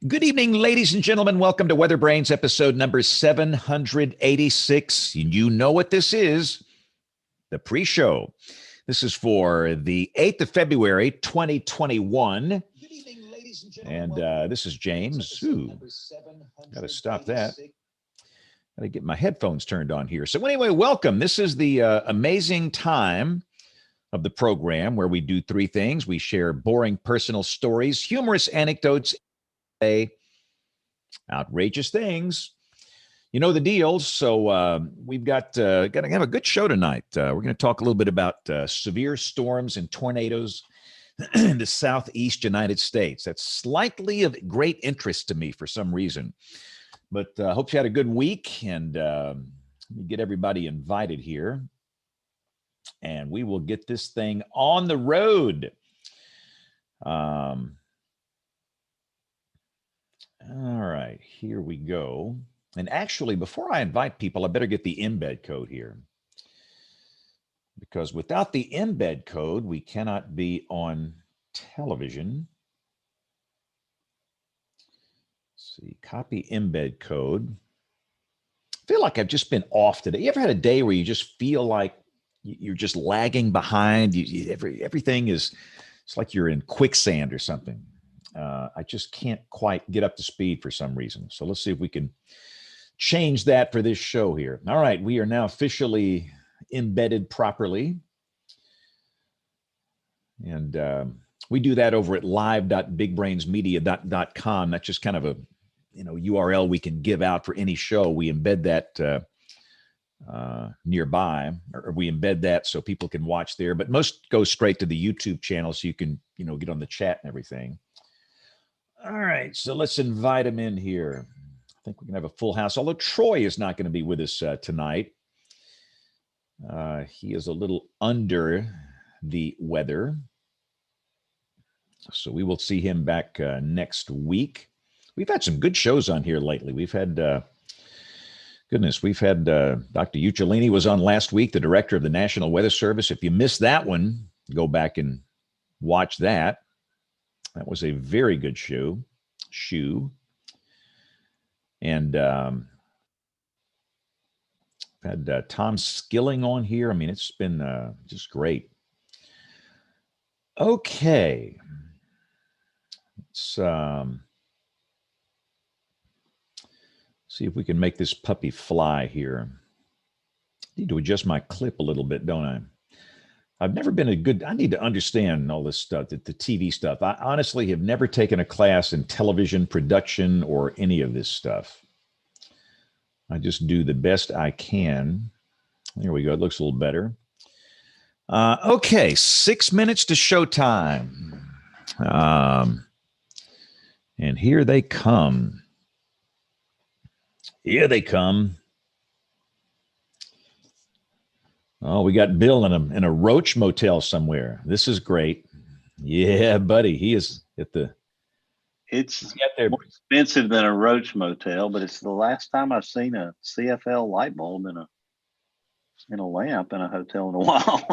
Good evening, ladies and gentlemen. Welcome to WeatherBrains episode number 786. You know what this is, the pre-show. This is for the 8th of February, 2021. Good evening, ladies and gentlemen. And this is James. Got to stop that. Got to get my headphones turned on here. So anyway, welcome. This is the amazing time of the program where we do three things. We share boring personal stories, humorous anecdotes, outrageous things. You know the deal. So we've got to have a good show tonight. We're going to talk a little bit about severe storms and tornadoes in the southeast United States. That's slightly of great interest to me for some reason. But I hope you had a good week, and let me get everybody invited here, and we will get this thing on the road. All right, here we go. And actually, before I invite people, I better get the embed code here. Because without the embed code, we cannot be on television. Let's see, copy embed code. I feel like I've just been off today. You ever had a day where you just feel like you're just lagging behind? Everything is, it's like you're in quicksand or something. I just can't quite get up to speed for some reason. So let's see if we can change that for this show here. All right, we are now officially embedded properly. And we do that over at live.bigbrainsmedia.com. That's just kind of a URL we can give out for any show. We embed that nearby, or we embed that so people can watch there. But most go straight to the YouTube channel so you can get on the chat and everything. All right, so let's invite him in here. I think we can have a full house, although Troy is not going to be with us tonight. He is a little under the weather. So we will see him back next week. We've had some good shows on here lately. We've had, Dr. Uccellini was on last week, the director of the National Weather Service. If you missed that one, go back and watch that. That was a very good shoe. And had Tom Skilling on here. I mean, it's been just great. Okay. Let's see if we can make this puppy fly here. Need to adjust my clip a little bit, don't I? I've never been I need to understand all this stuff, the TV stuff. I honestly have never taken a class in television production or any of this stuff. I just do the best I can. There we go. It looks a little better. Okay, 6 minutes to showtime. And here they come. Here they come. Oh, we got Bill in a Roach motel somewhere. This is great. Yeah, buddy. He is at the. It's more expensive than a Roach motel, but it's the last time I've seen a CFL light bulb in a lamp in a hotel in a while.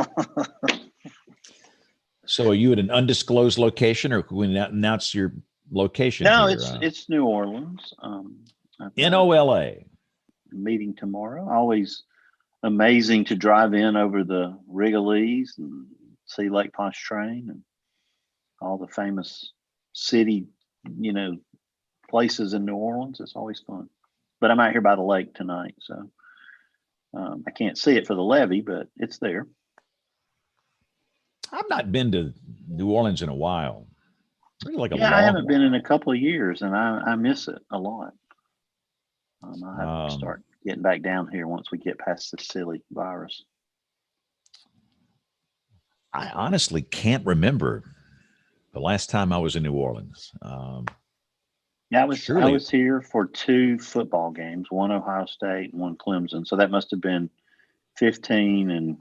So are you at an undisclosed location, or can we announce your location? No, here? It's New Orleans. NOLA. Meeting tomorrow. Always amazing to drive in over the Rigolets and see Lake Pontchartrain and all the famous city, places in New Orleans. It's always fun. But I'm out here by the lake tonight, so I can't see it for the levee, but it's there. I've not been to New Orleans in a while. I haven't been in a couple of years, and I miss it a lot. I'll have to start getting back down here once we get past this silly virus. I honestly can't remember the last time I was in New Orleans. I was here for 2 football games, one Ohio State and one Clemson. So that must have been 15 and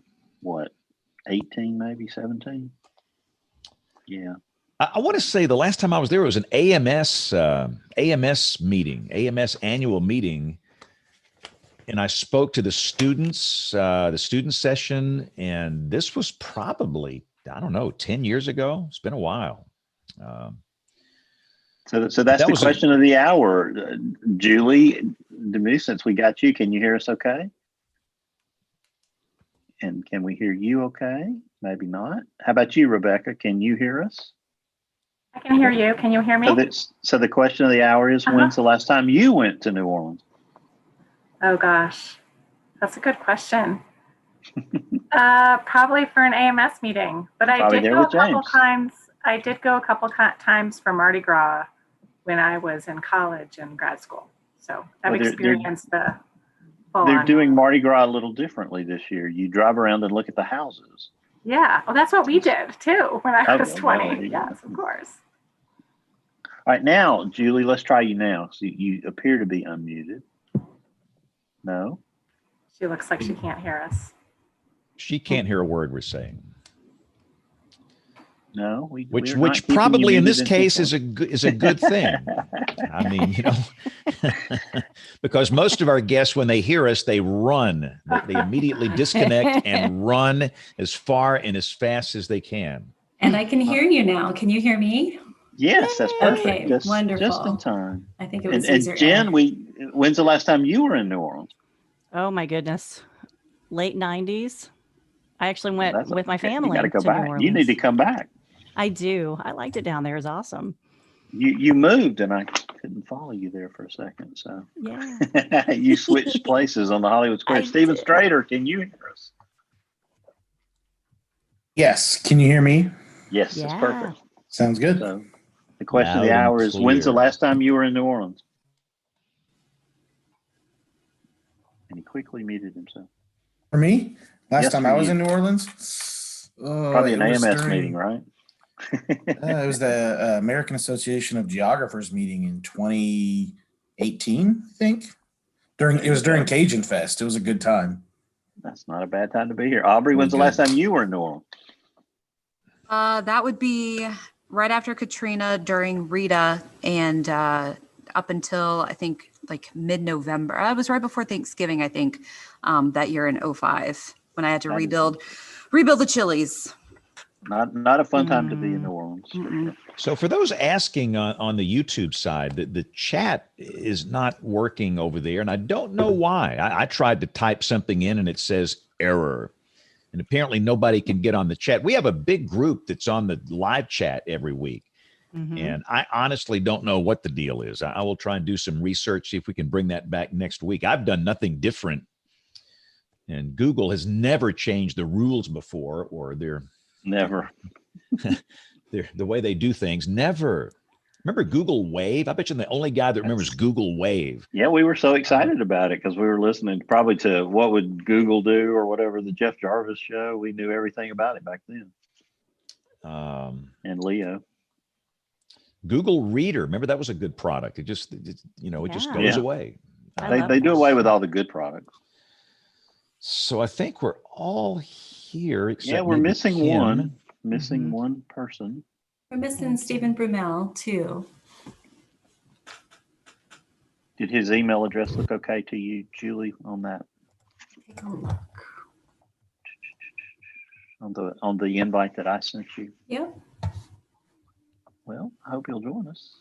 18, maybe 17. Yeah. I want to say the last time I was there was an AMS annual meeting, and I spoke to the students, the student session, and this was probably, 10 years ago. It's been a while. So that's the question of the hour. Julie, since we got you, can you hear us okay? And can we hear you okay? Maybe not. How about you, Rebecca? Can you hear us? I can hear you. Can you hear me? So the question of the hour is, when's the last time you went to New Orleans? Oh, gosh. That's a good question. Probably for an AMS meeting. But I did go a couple times. I did go a couple times for Mardi Gras when I was in college and grad school. So I've experienced the full They're doing Mardi Gras a little differently this year. You drive around and look at the houses. Yeah. Well, that's what we did too when I was 20. Yes, of course. All right, now, Julie, let's try you now. So you appear to be unmuted. No? She looks like she can't hear us. She can't hear a word we're saying. No, which probably in this case is a good thing. I mean, because most of our guests, when they hear us, they run. They immediately disconnect and run as far and as fast as they can. And I can hear you now. Can you hear me? Yes, that's perfect. Okay, wonderful. Just in time. I think it was And Jen, when's the last time you were in New Orleans? Oh my goodness, late 90s. I actually went with my family. You got to go back. New Orleans. You need to come back. I do. I liked it down there. It was awesome. You moved, and I couldn't follow you there for a second. So yeah, you switched places on the Hollywood Square. Stephen Strader, can you hear us? Yes. Can you hear me? Yes, it's perfect. Sounds good. So the question of the hour is, when's the last time you were in New Orleans? And he quickly muted himself. For me? Last time I was in New Orleans? Probably an AMS meeting, right? It was the American Association of Geographers meeting in 2018, I think. It was during Cajun Fest. It was a good time. That's not a bad time to be here. Aubrey, when's the last time you were in New Orleans? That would be right after Katrina, during Rita, and up until I think like mid-November. I was right before Thanksgiving, I think, that year in 2005 when I had to rebuild the Chili's. Not a fun time to be in New Orleans. So for those asking on the YouTube side, the chat is not working over there, and I don't know why. I tried to type something in, and it says error. And apparently nobody can get on the chat. We have a big group that's on the live chat every week. And I honestly don't know what the deal is. I will try and do some research, see if we can bring that back next week. I've done nothing different. And Google has never changed the rules before, or the way they do things. Never. Remember Google Wave? I bet you're the only guy that remembers Google Wave. Yeah, we were so excited about it because we were listening probably to What Would Google Do or whatever, the Jeff Jarvis show. We knew everything about it back then. And Leo. Google Reader. Remember, that was a good product. It just goes away. They do away with all the good products. So I think we're all here. Except we're missing Kim. one. Missing one person. We're missing Stephen Brumell, too. Did his email address look okay to you, Julie, on that? Take a look. On the invite that I sent you? Yep. Well, I hope he'll join us.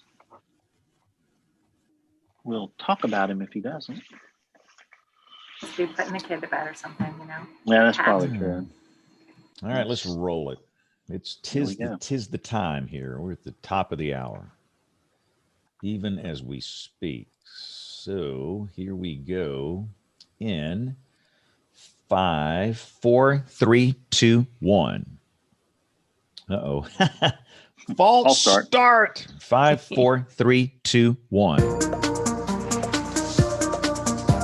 We'll talk about him if he doesn't. Must be putting the kid to bed or something, Yeah, that's probably true. All right, let's roll it. It's tis the time here. We're at the top of the hour, even as we speak. So here we go in 5, 4, 3, 2, 1. Uh-oh. False start. 5, 4, 3, 2, 1.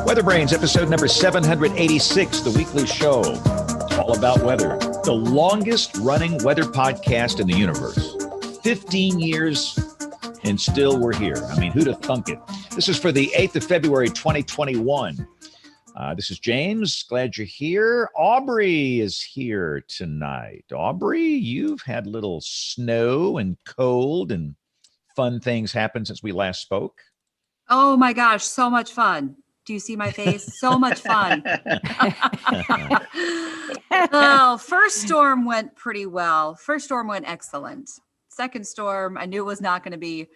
WeatherBrains, episode number 786, the weekly show, all about weather. The longest running weather podcast in the universe. 15 years, and still we're here. I mean, who'd have thunk it? This is for the 8th of February, 2021. This is James. Glad you're here. Aubrey is here tonight. Aubrey, you've had a little snow and cold and fun things happen since we last spoke. Oh my gosh, so much fun. Do you see my face? So much fun. Oh, first storm went pretty well. First storm went excellent. Second storm, I knew it was not going to be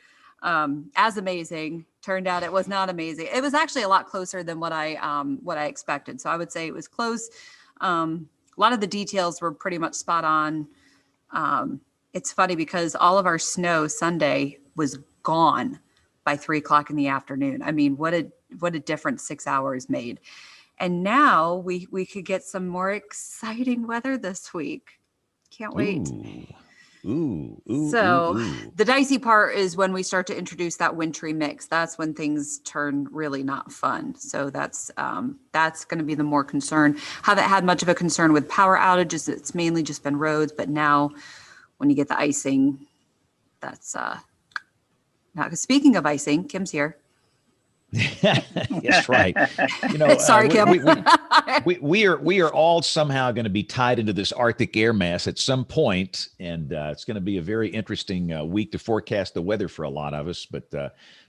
as amazing. Turned out it was not amazing. It was actually a lot closer than what I expected. So I would say it was close. A lot of the details were pretty much spot on. It's funny because all of our snow Sunday was gone by 3:00 in the afternoon. I mean, what a difference 6 hours made. And now we could get some more exciting weather this week. Can't wait. Ooh. The dicey part is when we start to introduce that wintry mix. That's when things turn really not fun. So that's going to be the more concern. Haven't had much of a concern with power outages. It's mainly just been roads. But now when you get the icing, that's not. Speaking of icing, Kim's here. That's right. Sorry, Kim. We are all somehow going to be tied into this Arctic air mass at some point, and it's going to be a very interesting week to forecast the weather for a lot of us. But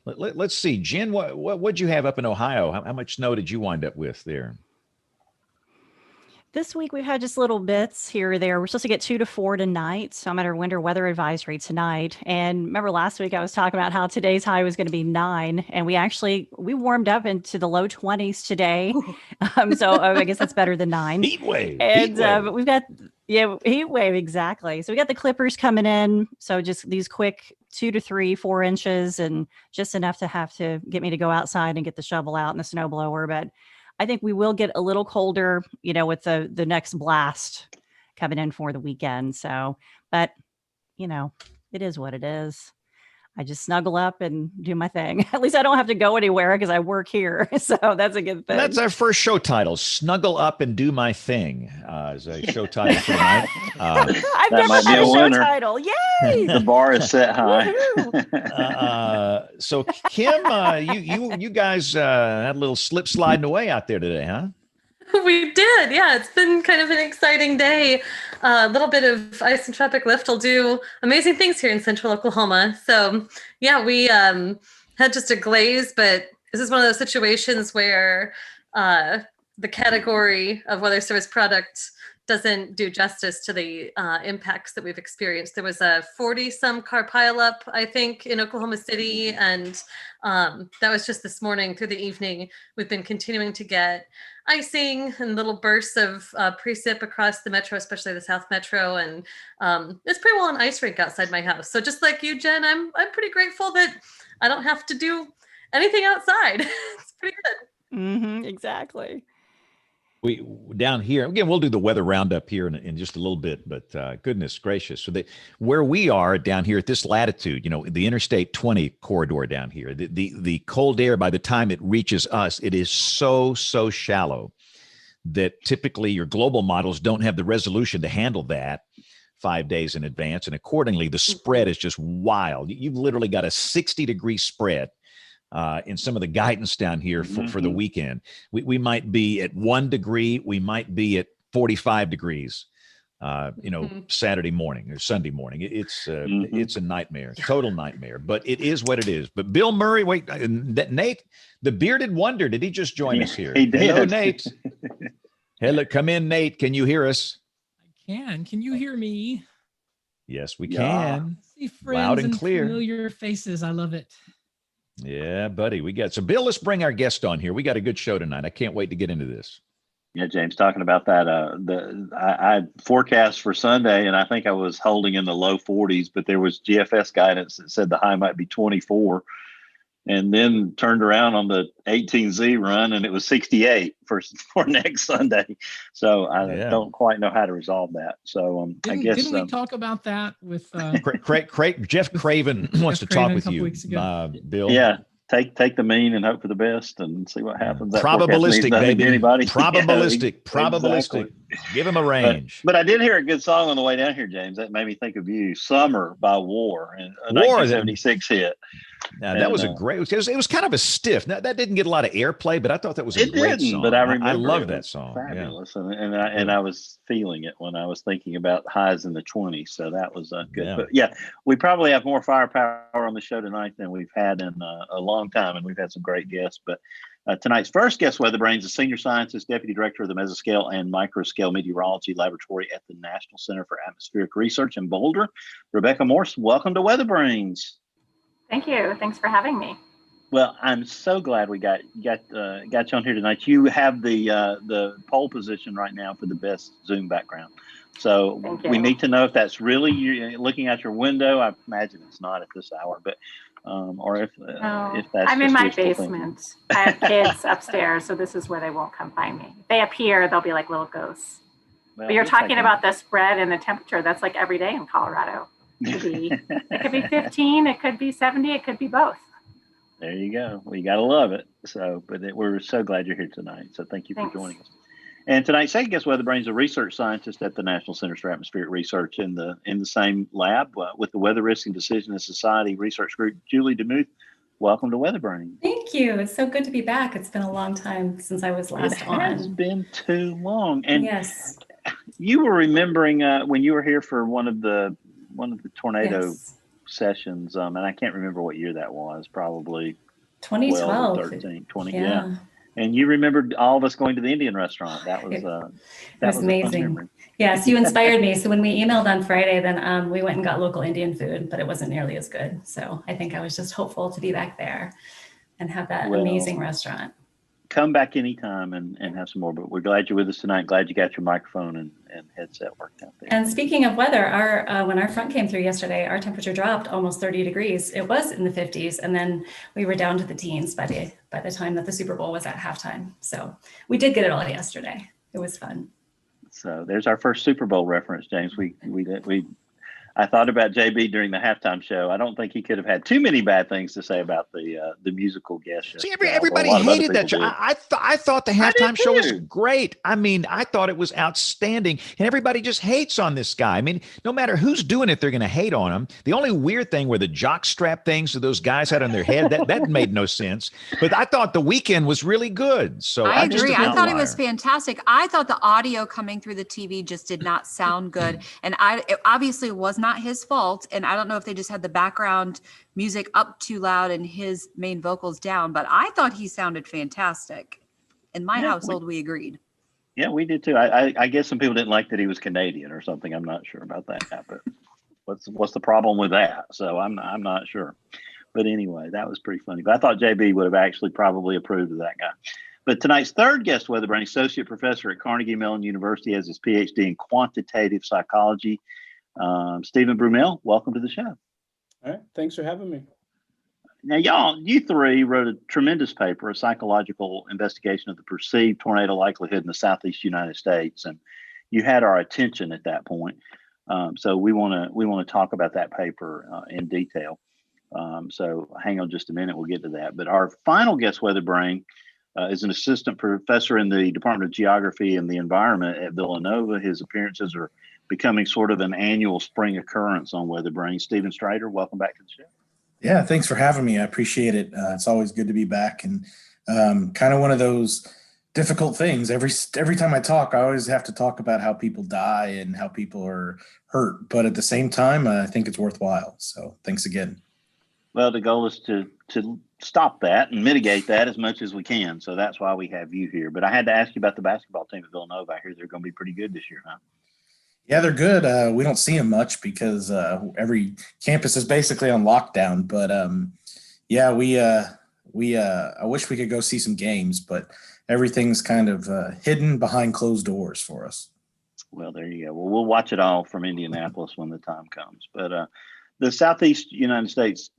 let's see, Jen, what'd you have up in Ohio? How much snow did you wind up with there? This week we've had just little bits here or there. We're supposed to get 2 to 4 tonight. So I'm at our winter weather advisory tonight. And remember last week I was talking about how today's high was going to be 9, and we warmed up into the low 20s today. So I guess that's better than 9. Heat wave. And but we've got heat wave exactly. So we got the clippers coming in. So just these quick 2 to 3, 4 inches, and just enough to have to get me to go outside and get the shovel out and the snow blower. But I think we will get a little colder, with the next blast coming in for the weekend. So, but, it is what it is. I just snuggle up and do my thing. At least I don't have to go anywhere because I work here. So that's a good thing. That's our first show title, Snuggle Up and Do My Thing, is a show title for tonight. I've never had a show title. Yay! The bar is set high. So Kim, you guys had a little slip sliding away out there today, huh? We did. Yeah, it's been kind of an exciting day. A little bit of ice and tropic lift will do amazing things here in central Oklahoma. So yeah, we had just a glaze, but this is one of those situations where the category of weather service product doesn't do justice to the impacts that we've experienced. There was a 40-some car pileup, I think, in Oklahoma City, and that was just this morning through the evening. We've been continuing to get icing and little bursts of precip across the metro, especially the South Metro, and it's pretty well an ice rink outside my house. So just like you, Jen, I'm pretty grateful that I don't have to do anything outside. It's pretty good. Mm-hmm, exactly. We down here again. We'll do the weather roundup here in just a little bit, but goodness gracious! So where we are down here at this latitude, the Interstate 20 corridor down here, the cold air by the time it reaches us, it is so shallow that typically your global models don't have the resolution to handle that 5 days in advance, and accordingly, the spread is just wild. You've literally got a 60-degree spread. In some of the guidance down here for the weekend, we might be at 1 degree, we might be at 45 degrees, Saturday morning or Sunday morning. It's a nightmare, total nightmare, but it is what it is. But Bill Murray, Nate, the bearded wonder, did he just join us here? He did. Hello, Nate. Hello, come in, Nate. Can you hear us? I can. Can you hear me? Yes, we can. See friends loud and clear. Familiar faces. I love it. Yeah, buddy, so Bill, let's bring our guest on here. We got a good show tonight. I can't wait to get into this. Yeah, James, talking about that, I forecast for Sunday, and I think I was holding in the low 40s, but there was GFS guidance that said the high might be 24, and then turned around on the 18Z run, and it was 68 for next Sunday. So I don't quite know how to resolve that. So I guess didn't we talk about that with Jeff Craven wants to talk with you, Bill? Yeah. Take the mean and hope for the best and see what happens. That probabilistic, baby. Anybody. Probabilistic. Exactly. Give him a range. But I did hear a good song on the way down here, James. That made me think of you. "Summer" by War, and a 1976 hit. Now, that was a great. It was kind of a stiff. Now, that didn't get a lot of airplay, but I thought that was a great song. But I remember I love that song. Fabulous, and I was feeling it when I was thinking about highs in the 20s. So that was good. Yeah. But yeah, we probably have more firepower on the show tonight than we've had in a long time, and we've had some great guests. But tonight's first guest, WeatherBrains, is Senior Scientist, Deputy Director of the Mesoscale and Microscale Meteorology Laboratory at the National Center for Atmospheric Research in Boulder. Rebecca Morse, welcome to WeatherBrains. Thank you. Thanks for having me. Well, I'm so glad we got you on here tonight. You have the pole position right now for the best Zoom background. So we need to know if that's really you looking out your window. I imagine it's not at this hour, but or if that's I'm in my basement. I have kids upstairs, so this is where they won't come find me. If they appear, they'll be like little ghosts. Well, but you're talking about the spread and the temperature. That's like every day in Colorado. It could be 15, it could be 70, it could be both. There you go. Well, you got to love it. So, but we're so glad you're here tonight. So thank you for joining us. And tonight's second guest, WeatherBrains, a research scientist at the National Centers for Atmospheric Research in the same lab with the Weather Risk and Decision in Society Research Group. Julie DeMuth, welcome to WeatherBrains. Thank you. It's so good to be back. It's been a long time since I was last on. It has been too long. And yes, you were remembering when you were here for one of the tornado sessions, and I can't remember what year that was, probably 2012 or 13, 20, yeah. And you remembered all of us going to the Indian restaurant. That was amazing. Yes, you inspired me. So when we emailed on Friday, then we went and got local Indian food, but it wasn't nearly as good. So I think I was just hopeful to be back there and have that amazing restaurant. Come back anytime and have some more, but we're glad you're with us tonight. Glad you got your microphone and headset worked out there. And speaking of weather, when our front came through yesterday, our temperature dropped almost 30 degrees. It was in the 50s, and then we were down to the teens by the time that the Super Bowl was at halftime. So we did get it all yesterday. It was fun. So there's our first Super Bowl reference, James. I thought about JB during the halftime show. I don't think he could have had too many bad things to say about the musical guest. See, everybody hated that show. I thought the halftime show was great. I mean, I thought it was outstanding, and everybody just hates on this guy. I mean, no matter who's doing it, they're going to hate on him. The only weird thing were the jock strap things that those guys had on their head. That made no sense. But I thought the weekend was really good. So I agree. I thought it was fantastic. I thought the audio coming through the TV just did not sound good, and it obviously was not his fault, and I don't know if they just had the background music up too loud and his main vocals down, but I thought he sounded fantastic. In my household, we agreed. Yeah, we did too. I guess some people didn't like that he was Canadian or something. I'm not sure about that, but what's the problem with that? So I'm not sure. But anyway, that was pretty funny. But I thought JB would have actually probably approved of that guy. But tonight's third guest, WeatherBrain, associate professor at Carnegie Mellon University, has his PhD in quantitative psychology. Stephen Brumell, welcome to the show. All right, thanks for having me. Now, you three wrote a tremendous paper, a psychological investigation of the perceived tornado likelihood in the southeast United States, and you had our attention at that point. So we want to talk about that paper in detail. So hang on just a minute, we'll get to that. But our final guest, WeatherBrain, is an assistant professor in the Department of Geography and the Environment at Villanova. His appearances are becoming sort of an annual spring occurrence on WeatherBrains. Stephen Strader, welcome back to the show. Yeah, thanks for having me. I appreciate it. It's always good to be back, and kind of one of those difficult things. Every time I talk, I always have to talk about how people die and how people are hurt. But at the same time, I think it's worthwhile. So thanks again. Well, the goal is to stop that and mitigate that as much as we can. So that's why we have you here. But I had to ask you about the basketball team at Villanova. I hear they're going to be pretty good this year, huh? Yeah, they're good. We don't see them much because every campus is basically on lockdown. But yeah, I wish we could go see some games, but everything's kind of hidden behind closed doors for us. Well, there you go. Well, we'll watch it all from Indianapolis when the time comes. But the Southeast United States,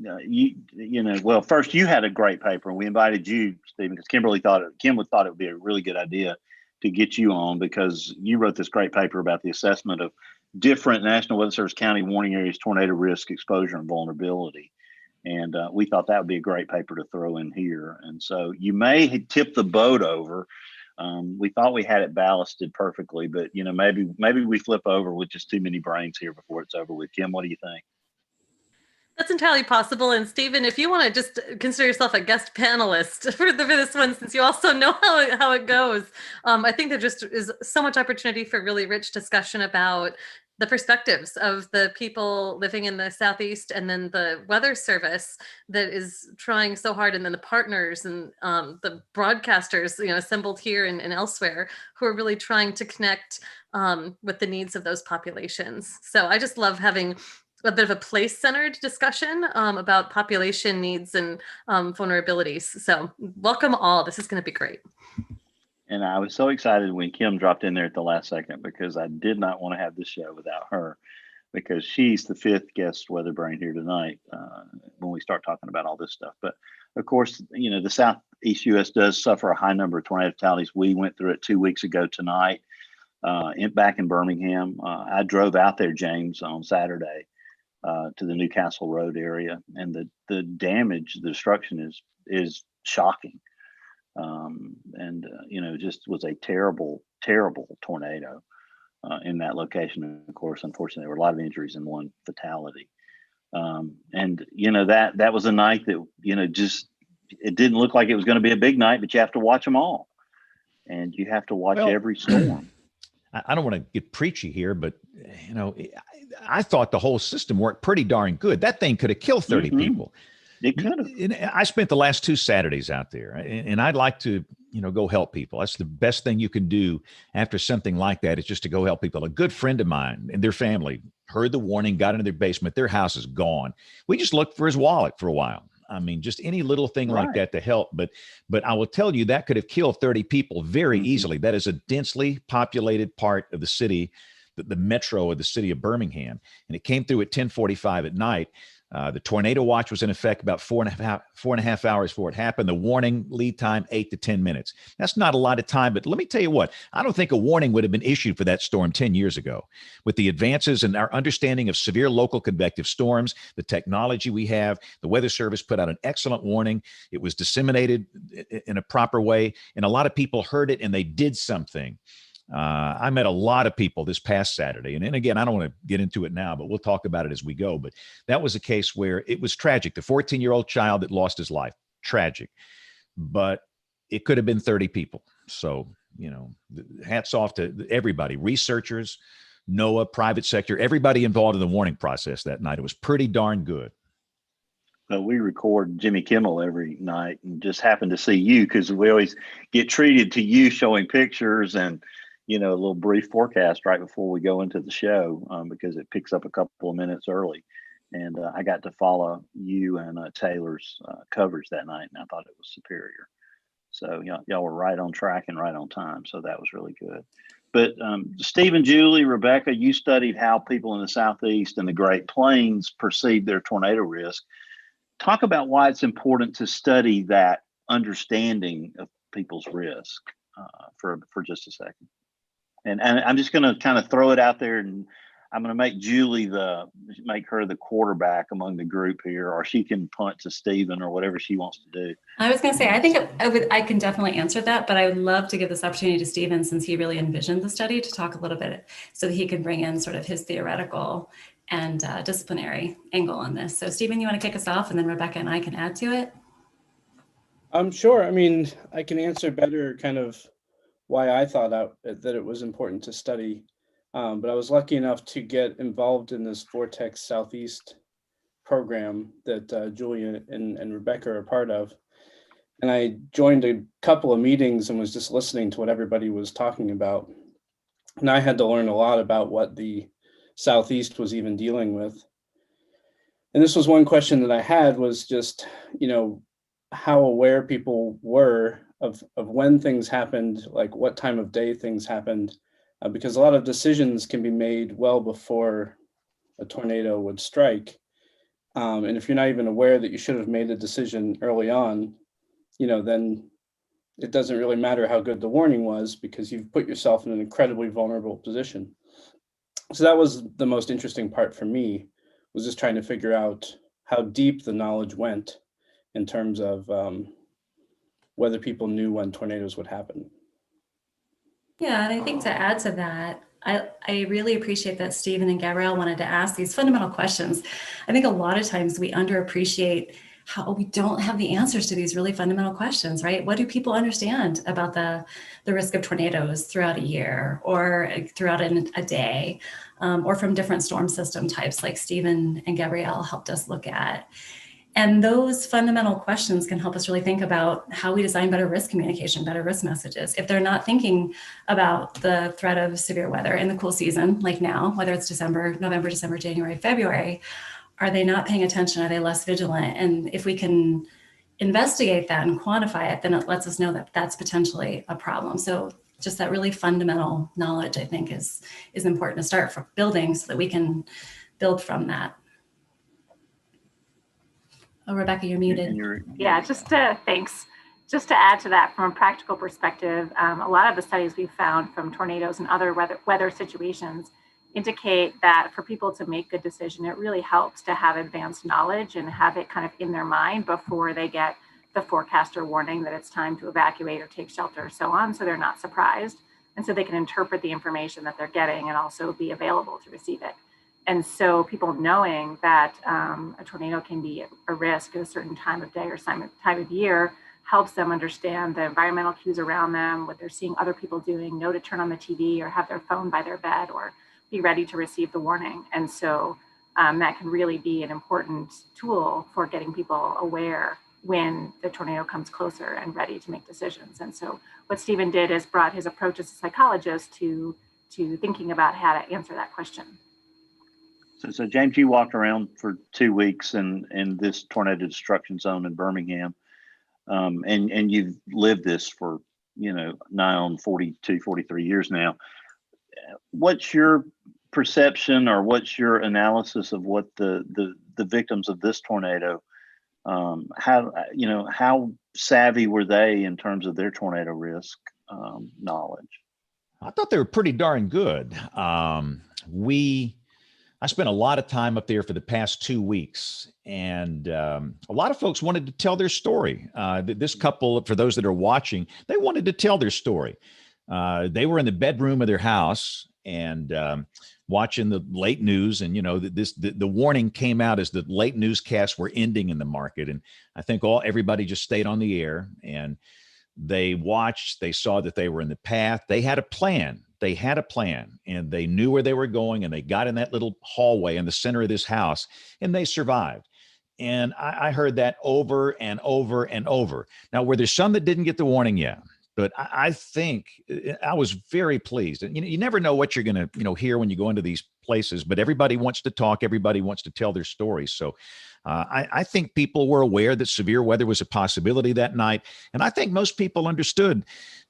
well, first you had a great paper, and we invited you, Stephen, because Kim thought it would be a really good idea to get you on, because you wrote this great paper about the assessment of different National Weather Service county warning areas, tornado risk, exposure, and vulnerability. And we thought that would be a great paper to throw in here. And so you may tip the boat over. We thought we had it ballasted perfectly, but maybe we flip over with just too many brains here before it's over with. Kim, what do you think? That's entirely possible. And Stephen, if you want to just consider yourself a guest panelist for this one, since you also know how it goes, I think there just is so much opportunity for really rich discussion about the perspectives of the people living in the Southeast, and then the Weather Service that is trying so hard, and then the partners and the broadcasters, assembled here and elsewhere, who are really trying to connect with the needs of those populations. So I just love having a bit of a place-centered discussion about population needs and vulnerabilities. So welcome all. This is going to be great. And I was so excited when Kim dropped in there at the last second, because I did not want to have this show without her, because she's the fifth guest WeatherBrain here tonight when we start talking about all this stuff. But of course, the Southeast U.S. does suffer a high number of tornado fatalities. We went through it 2 weeks ago tonight back in Birmingham. I drove out there, James, on Saturday to the Newcastle Road area, and the damage, the destruction is shocking. Just was a terrible, terrible tornado in that location. And of course, unfortunately, there were a lot of injuries and one fatality. That was a night that, just, it didn't look like it was going to be a big night, but you have to watch them all, and you have to watch every storm. I don't want to get preachy here, but I thought the whole system worked pretty darn good. That thing could have killed 30 people. It could have. I spent the last 2 Saturdays out there, and I'd like to, go help people. That's the best thing you can do after something like that, is just to go help people. A good friend of mine and their family heard the warning, got into their basement. Their house is gone. We just looked for his wallet for a while. I mean, just any little thing like that to help. But I will tell you, that could have killed 30 people very easily. That is a densely populated part of the city, the metro of the city of Birmingham. And it came through at 10:45 at night. The tornado watch was in effect about 4.5 hours before it happened. The warning lead time, 8 to 10 minutes. That's not a lot of time, but let me tell you what, I don't think a warning would have been issued for that storm 10 years ago. With the advances in our understanding of severe local convective storms, the technology we have, the Weather Service put out an excellent warning. It was disseminated in a proper way, and a lot of people heard it and they did something. I met a lot of people this past Saturday. And again, I don't want to get into it now, but we'll talk about it as we go. But that was a case where it was tragic. The 14-year-old child that lost his life, tragic. But it could have been 30 people. So, hats off to everybody, researchers, NOAA, private sector, everybody involved in the warning process that night. It was pretty darn good. Well, we record Jimmy Kimmel every night, and just happened to see you because we always get treated to you showing pictures and a little brief forecast right before we go into the show, because it picks up a couple of minutes early. And I got to follow you and Taylor's coverage that night, and I thought it was superior. So y'all were right on track and right on time. So that was really good. But Stephen, Julie, Rebecca, you studied how people in the Southeast and the Great Plains perceive their tornado risk. Talk about why it's important to study that understanding of people's risk for just a second. And I'm just going to kind of throw it out there, and I'm going to make Julie make her the quarterback among the group here, or she can punt to Stephen or whatever she wants to do. I was going to say, I think I can definitely answer that, but I would love to give this opportunity to Stephen, since he really envisioned the study, to talk a little bit so that he can bring in sort of his theoretical and disciplinary angle on this. So Stephen, you want to kick us off, and then Rebecca and I can add to it? Sure. I mean, I can answer better kind of why I thought that it was important to study. But I was lucky enough to get involved in this Vortex Southeast program that Julia and Rebecca are a part of. And I joined a couple of meetings and was just listening to what everybody was talking about. And I had to learn a lot about what the Southeast was even dealing with. And this was one question that I had, was just, how aware people were of when things happened, like what time of day things happened, because a lot of decisions can be made well before a tornado would strike. And if you're not even aware that you should have made a decision early on, then it doesn't really matter how good the warning was, because you've put yourself in an incredibly vulnerable position. So that was the most interesting part for me, was just trying to figure out how deep the knowledge went in terms of whether people knew when tornadoes would happen. Yeah, and I think to add to that, I really appreciate that Stephen and Gabrielle wanted to ask these fundamental questions. I think a lot of times we underappreciate how we don't have the answers to these really fundamental questions, right? What do people understand about the risk of tornadoes throughout a year, or throughout a day, or from different storm system types like Stephen and Gabrielle helped us look at? And those fundamental questions can help us really think about how we design better risk communication, better risk messages. If they're not thinking about the threat of severe weather in the cool season, like now, whether it's November, December, January, February, are they not paying attention? Are they less vigilant? And if we can investigate that and quantify it, then it lets us know that that's potentially a problem. So just that really fundamental knowledge, I think, is important to start from building so that we can build from that. Oh, Rebecca, you're muted. Yeah, thanks. Just to add to that, from a practical perspective, a lot of the studies we've found from tornadoes and other weather situations indicate that for people to make good decision, it really helps to have advanced knowledge and have it kind of in their mind before they get the forecaster warning that it's time to evacuate or take shelter, so on, so they're not surprised. And so they can interpret the information that they're getting and also be available to receive it. And so people knowing that a tornado can be a risk at a certain time of day or time of year helps them understand the environmental cues around them, what they're seeing other people doing, know to turn on the TV or have their phone by their bed or be ready to receive the warning. And so that can really be an important tool for getting people aware when the tornado comes closer and ready to make decisions. And so what Stephen did is brought his approach as a psychologist to thinking about how to answer that question. So James, you walked around for 2 weeks in this tornado destruction zone in Birmingham, and you've lived this for, nigh on 42, 43 years now. What's your perception or what's your analysis of what the victims of this tornado, how savvy were they in terms of their tornado risk knowledge? I thought they were pretty darn good. I spent a lot of time up there for the past 2 weeks, and a lot of folks wanted to tell their story. This couple, for those that are watching, they wanted to tell their story. They were in the bedroom of their house and watching the late news, and the warning came out as the late newscasts were ending in the market, and I think everybody just stayed on the air, and they watched. They saw that they were in the path. They had a plan. And they knew where they were going, and they got in that little hallway in the center of this house, and they survived. And I heard that over and over and over. Now, were there some that didn't get the warning? Yeah. But I think I was very pleased. And you never know what you're going to hear when you go into these places, but everybody wants to talk. Everybody wants to tell their stories. So I think people were aware that severe weather was a possibility that night. And I think most people understood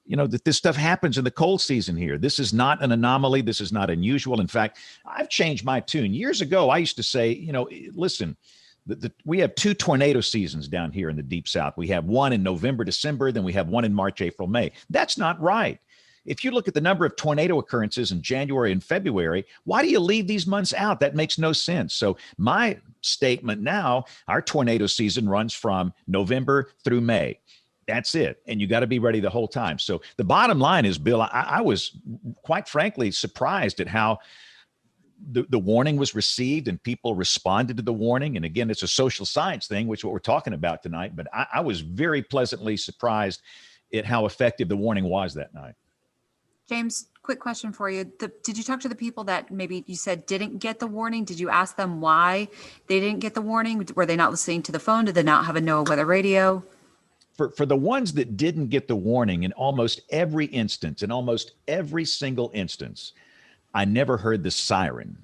that this stuff happens in the cold season here. This is not an anomaly. This is not unusual. In fact, I've changed my tune. Years ago, I used to say, listen, we have 2 tornado seasons down here in the Deep South. We have one in November, December, then we have one in March, April, May. That's not right. If you look at the number of tornado occurrences in January and February, why do you leave these months out? That makes no sense. So my statement now, our tornado season runs from November through May. That's it. And you got to be ready the whole time. So the bottom line is, Bill, I was quite frankly surprised at how the warning was received and people responded to the warning. And again, it's a social science thing, which is what we're talking about tonight. But I was very pleasantly surprised at how effective the warning was that night. James, quick question for you. Did you talk to the people that maybe you said didn't get the warning? Did you ask them why they didn't get the warning? Were they not listening to the phone? Did they not have a NOAA weather radio? For the ones that didn't get the warning, in almost every instance, in almost every single instance, I never heard the siren.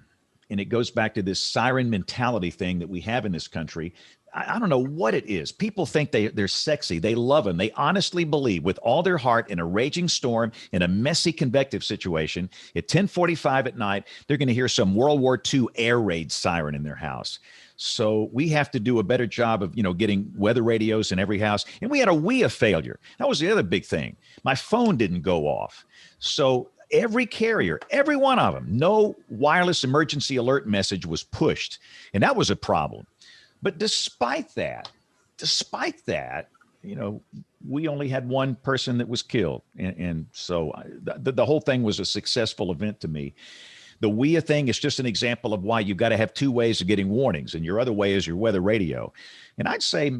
And it goes back to this siren mentality thing that we have in this country. I don't know what it is. People think they're sexy. They love them. They honestly believe with all their heart in a raging storm, in a messy convective situation, at 10:45 at night, they're going to hear some World War II air raid siren in their house. So we have to do a better job of, getting weather radios in every house. And we had a WEA failure. That was the other big thing. My phone didn't go off. So every carrier, every one of them, no wireless emergency alert message was pushed. And that was a problem. But despite that, we only had one person that was killed. And so the whole thing was a successful event to me. The WEA thing is just an example of why you've got to have 2 ways of getting warnings. And your other way is your weather radio. And I'd say,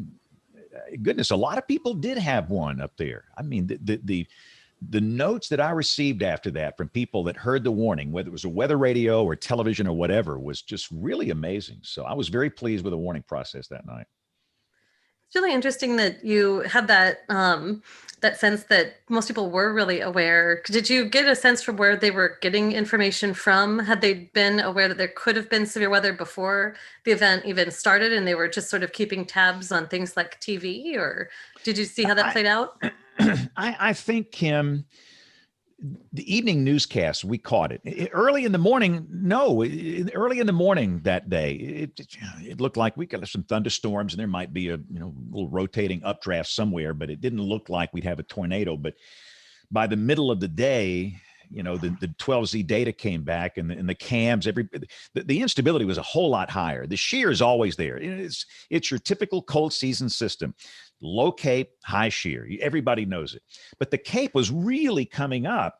goodness, a lot of people did have one up there. I mean, the notes that I received after that from people that heard the warning, whether it was a weather radio or television or whatever, was just really amazing. So I was very pleased with the warning process that night. It's really interesting that you have that that sense that most people were really aware. Did you get a sense from where they were getting information from? Had they been aware that there could have been severe weather before the event even started, and they were just sort of keeping tabs on things like TV, or did you see how that played out? I think, Kim, the evening newscast, we caught it early in the morning. No, early in the morning that day, it looked like we got some thunderstorms, and there might be a little rotating updraft somewhere, but it didn't look like we'd have a tornado. But by the middle of the day, the 12Z data came back, and the cams, the instability was a whole lot higher. The shear is always there. It's your typical cold season system. Low Cape, high shear. Everybody knows it. But the Cape was really coming up.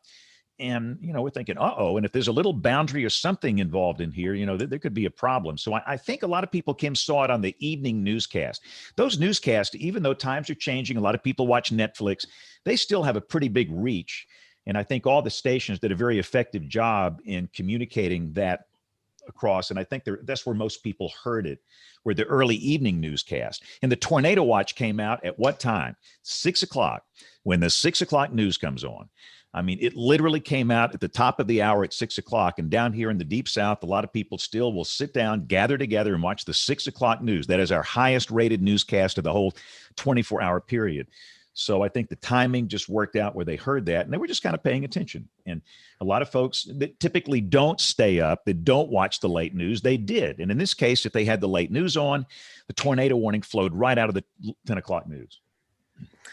And, we're thinking, and if there's a little boundary or something involved in here, there could be a problem. So I think a lot of people, Kim, saw it on the evening newscast. Those newscasts, even though times are changing, a lot of people watch Netflix, they still have a pretty big reach. And I think all the stations did a very effective job in communicating that across. And I think that's where most people heard it, were the early evening newscast. And the tornado watch came out at what time? 6 o'clock, when the 6 o'clock news comes on. I mean, it literally came out at the top of the hour at 6 o'clock. And down here in the Deep South, a lot of people still will sit down, gather together, and watch the 6 o'clock news. That is our highest rated newscast of the whole 24-hour period. So I think the timing just worked out where they heard that, and they were just kind of paying attention. And a lot of folks that typically don't stay up, that don't watch the late news, they did. And in this case, if they had the late news on, the tornado warning flowed right out of the 10 o'clock news.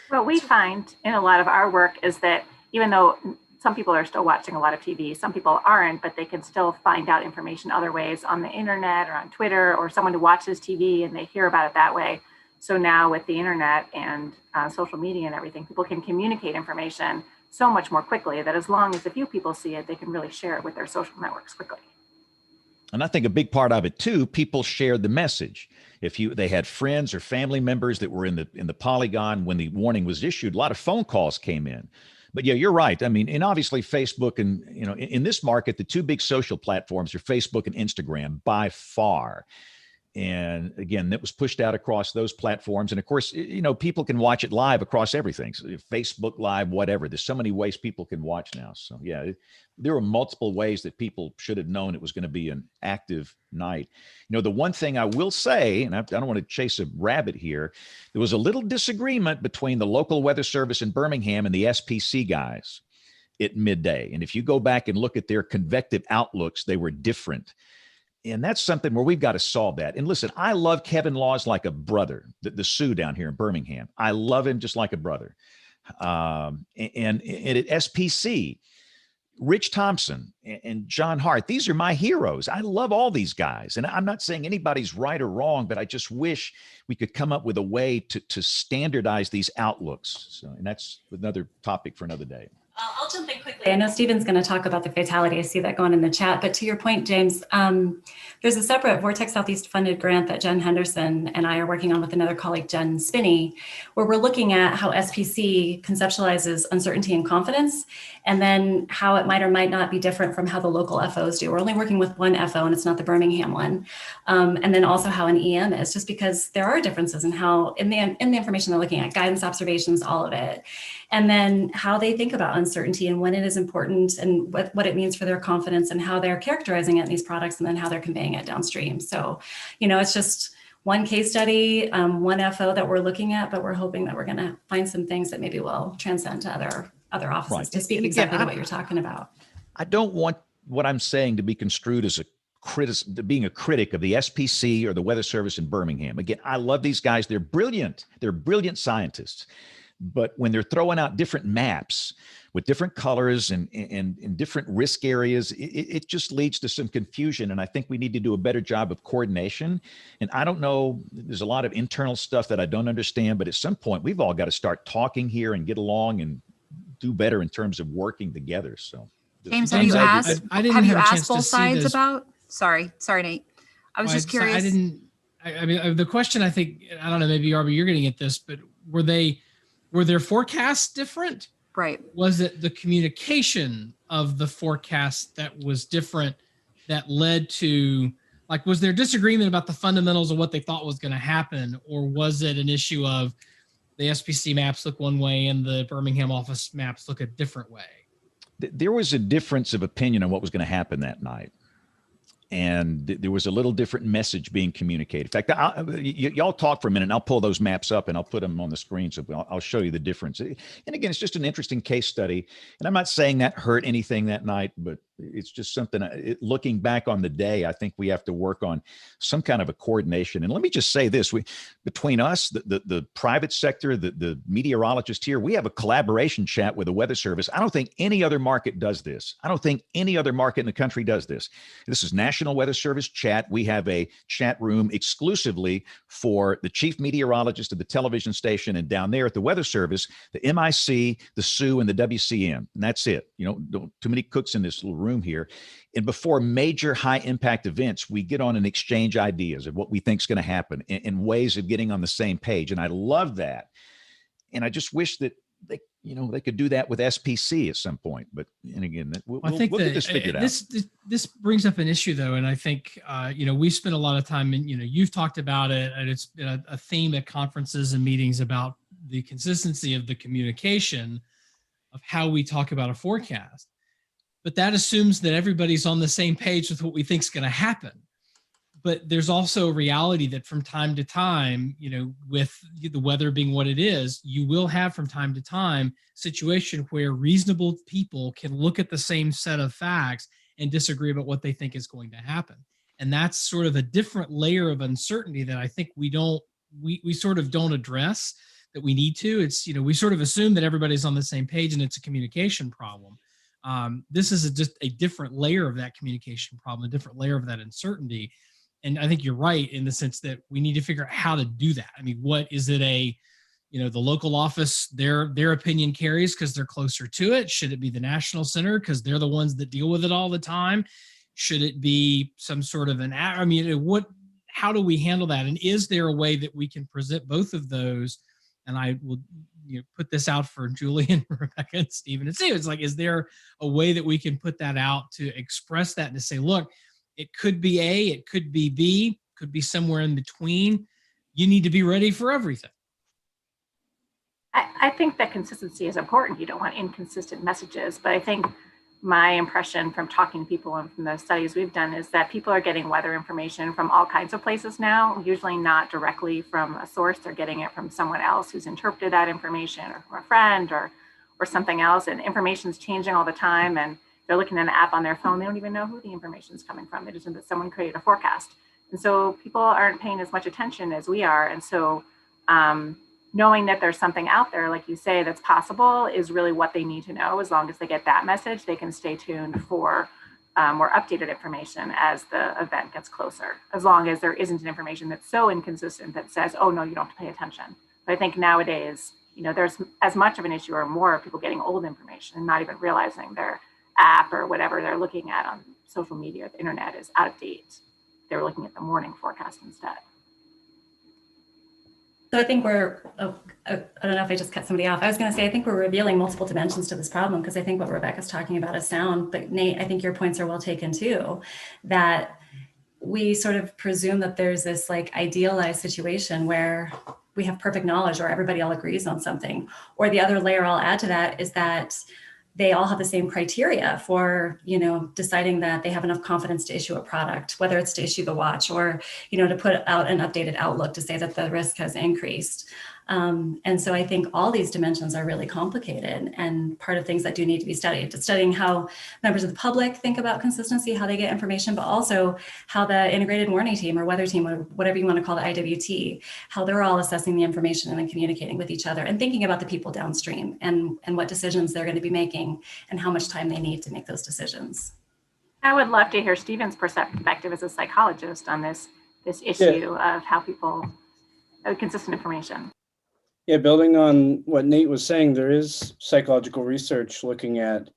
What we find in a lot of our work is that even though some people are still watching a lot of TV, some people aren't, but they can still find out information other ways on the internet or on Twitter, or someone who watches TV and they hear about it that way. So now with the internet and social media and everything, people can communicate information so much more quickly that as long as a few people see it, they can really share it with their social networks quickly. And I think a big part of it too, people shared the message. If they had friends or family members that were in the Polygon when the warning was issued, a lot of phone calls came in. But yeah, you're right. I mean, and obviously Facebook and, in this market, the two big social platforms are Facebook and Instagram by far. And again, that was pushed out across those platforms. And of course, people can watch it live across everything. So Facebook Live, whatever. There's so many ways people can watch now. So yeah, there were multiple ways that people should have known it was going to be an active night. The one thing I will say, and I don't want to chase a rabbit here, there was a little disagreement between the local weather service in Birmingham and the SPC guys at midday. And if you go back and look at their convective outlooks, they were different. And that's something where we've got to solve that. And listen, I love Kevin Laws like a brother, the Sioux down here in Birmingham. I love him just like a brother. And at SPC, Rich Thompson and John Hart, these are my heroes. I love all these guys. And I'm not saying anybody's right or wrong, but I just wish we could come up with a way to standardize these outlooks. So, and that's another topic for another day. I'll jump in quickly. I know Stephen's going to talk about the fatality. I see that going in the chat. But to your point, James, there's a separate Vortex Southeast funded grant that Jen Henderson and I are working on with another colleague, Jen Spinney, where we're looking at how SPC conceptualizes uncertainty and confidence, and then how it might or might not be different from how the local FOs do. We're only working with one FO, and it's not the Birmingham one. And then also how an EM is, just because there are differences in how, in the information they're looking at, guidance, observations, all of it. And then how they think about uncertainty and when it is important and what it means for their confidence and how they're characterizing it in these products and then how they're conveying it downstream. So, it's just one case study, one FO that we're looking at, but we're hoping that we're going to find some things that maybe will transcend to other offices, right, to speak exactly to what you're talking about. I don't want what I'm saying to be construed as being a critic of the SPC or the Weather Service in Birmingham. Again, I love these guys. They're brilliant. They're brilliant scientists. But when they're throwing out different maps with different colors and different risk areas, it just leads to some confusion. And I think we need to do a better job of coordination. And I don't know, there's a lot of internal stuff that I don't understand, but at some point we've all got to start talking here and get along and do better in terms of working together. So James, have you asked both sides about? Sorry, Nate. I was just curious. I mean, the question, I think, I don't know, maybe Arby, you're going to get this, but were their forecasts different? Right. Was it the communication of the forecast that was different that led to Like, was there disagreement about the fundamentals of what they thought was going to happen, or was it an issue of the SPC maps look one way and the Birmingham office maps look a different way? There was a difference of opinion on what was going to happen that night. And there was a little different message being communicated. In fact, y'all talk for a minute, and I'll pull those maps up and I'll put them on the screen. So I'll show you the difference. And again, it's just an interesting case study. And I'm not saying that hurt anything that night, but it's just something, looking back on the day, I think we have to work on some kind of a coordination. And let me just say this, between us, the private sector, the meteorologist here, we have a collaboration chat with the Weather Service. I don't think any other market does this. I don't think any other market in the country does this. This is National Weather Service chat. We have a chat room exclusively for the chief meteorologist of the television station, and down there at the Weather Service, the MIC, the SU, and the WCM. And that's it. Don't too many cooks in this little room here. And before major high impact events, we get on and exchange ideas of what we think is going to happen and ways of getting on the same page. And I love that. And I just wish that they could do that with SPC at some point. But, and again, we'll get this figured out. This brings up an issue, though. And I think, we spent a lot of time, and, you've talked about it, and it's been a theme at conferences and meetings about the consistency of the communication of how we talk about a forecast. But that assumes that everybody's on the same page with what we think is going to happen. But there's also a reality that from time to time, with the weather being what it is, you will have from time to time situation where reasonable people can look at the same set of facts and disagree about what they think is going to happen. And that's sort of a different layer of uncertainty that I think we sort of don't address, that we need to. It's, we sort of assume that everybody's on the same page and it's a communication problem. This is just a different layer of that communication problem, a different layer of that uncertainty. And I think you're right in the sense that we need to figure out how to do that. I mean, what is it the local office, their opinion carries because they're closer to it? Should it be the national center because they're the ones that deal with it all the time? Should it be some sort of how do we handle that? And is there a way that we can present both of those? And I will put this out for Julie and Rebecca and Stephen and Steve. It's like, is there a way that we can put that out to express that and to say, look, it could be A, it could be B, could be somewhere in between. You need to be ready for everything. I think that consistency is important. You don't want inconsistent messages, but I think my impression from talking to people and from the studies we've done is that people are getting weather information from all kinds of places now, usually not directly from a source. They're getting it from someone else who's interpreted that information, or from a friend or something else. And information's changing all the time, and they're looking at an app on their phone. They don't even know who the information is coming from. They just know that someone created a forecast. And so people aren't paying as much attention as we are. And so knowing that there's something out there, like you say, that's possible is really what they need to know. As long as they get that message, they can stay tuned for more updated information as the event gets closer, as long as there isn't an information that's so inconsistent that says, oh no, you don't have to pay attention. But I think nowadays, there's as much of an issue or more of people getting old information and not even realizing their app or whatever they're looking at on social media, the internet, is out of date. They're looking at the morning forecast instead. So I think I don't know if I just cut somebody off. I was going to say, I think we're revealing multiple dimensions to this problem, because I think what Rebecca's talking about is sound, but Nate, I think your points are well taken too, that we sort of presume that there's this like idealized situation where we have perfect knowledge or everybody all agrees on something. Or the other layer I'll add to that is that they all have the same criteria for, deciding that they have enough confidence to issue a product, whether it's to issue the watch or, to put out an updated outlook to say that the risk has increased. And so I think all these dimensions are really complicated and part of things that do need to be studied. Studying how members of the public think about consistency, how they get information, but also how the integrated warning team or weather team, or whatever you want to call the IWT, how they're all assessing the information and then communicating with each other and thinking about the people downstream and what decisions they're going to be making and how much time they need to make those decisions. I would love to hear Stephen's perspective as a psychologist on this issue of how people consistent information. Yeah, building on what Nate was saying, there is psychological research looking at,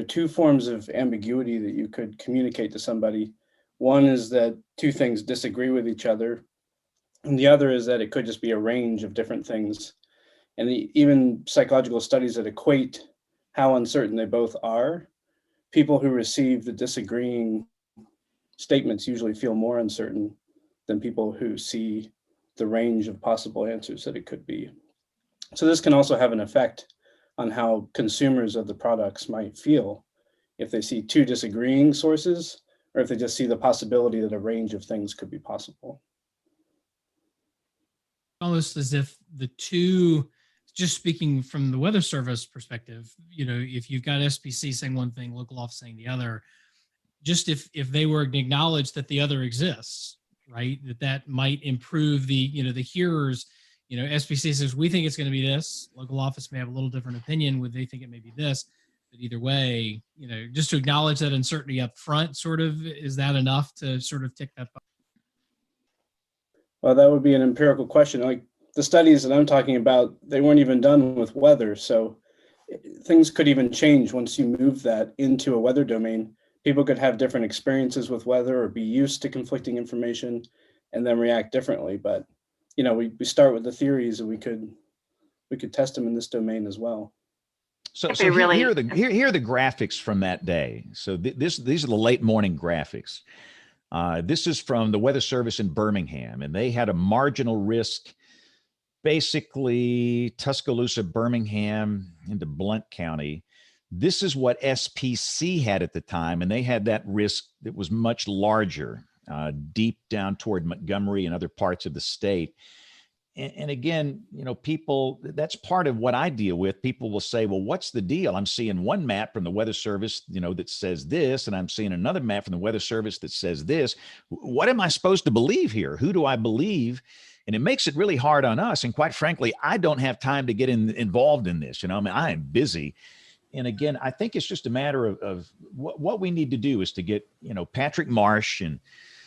two forms of ambiguity that you could communicate to somebody. One is that two things disagree with each other, and the other is that it could just be a range of different things. And even psychological studies that equate how uncertain they both are, people who receive the disagreeing statements usually feel more uncertain than people who see the range of possible answers that it could be. So this can also have an effect on how consumers of the products might feel if they see two disagreeing sources, or if they just see the possibility that a range of things could be possible. Almost as if the two, just speaking from the Weather Service perspective, if you've got SPC saying one thing, local office saying the other, just if they were to acknowledge that the other exists, right, that might improve the hearers. SPC says, we think it's going to be this. Local office may have a little different opinion. Would they think it may be this? But either way, just to acknowledge that uncertainty up front, sort of, is that enough to sort of tick that box? Well, that would be an empirical question. Like the studies that I'm talking about, they weren't even done with weather. So things could even change once you move that into a weather domain. People could have different experiences with weather or be used to conflicting information and then react differently. But, we start with the theories, and we could test them in this domain as well. So here are the graphics from that day. So these are the late morning graphics. This is from the Weather Service in Birmingham, and they had a marginal risk, basically Tuscaloosa, Birmingham into Blount County. This is what SPC had at the time, and they had that risk that was much larger, deep down toward Montgomery and other parts of the state. And again, people, that's part of what I deal with. People will say, well, what's the deal? I'm seeing one map from the Weather Service, that says this, and I'm seeing another map from the Weather Service that says this. What am I supposed to believe here? Who do I believe? And it makes it really hard on us. And quite frankly, I don't have time to get involved in this. I am busy. And again, I think it's just a matter of what we need to do is to get, Patrick Marsh and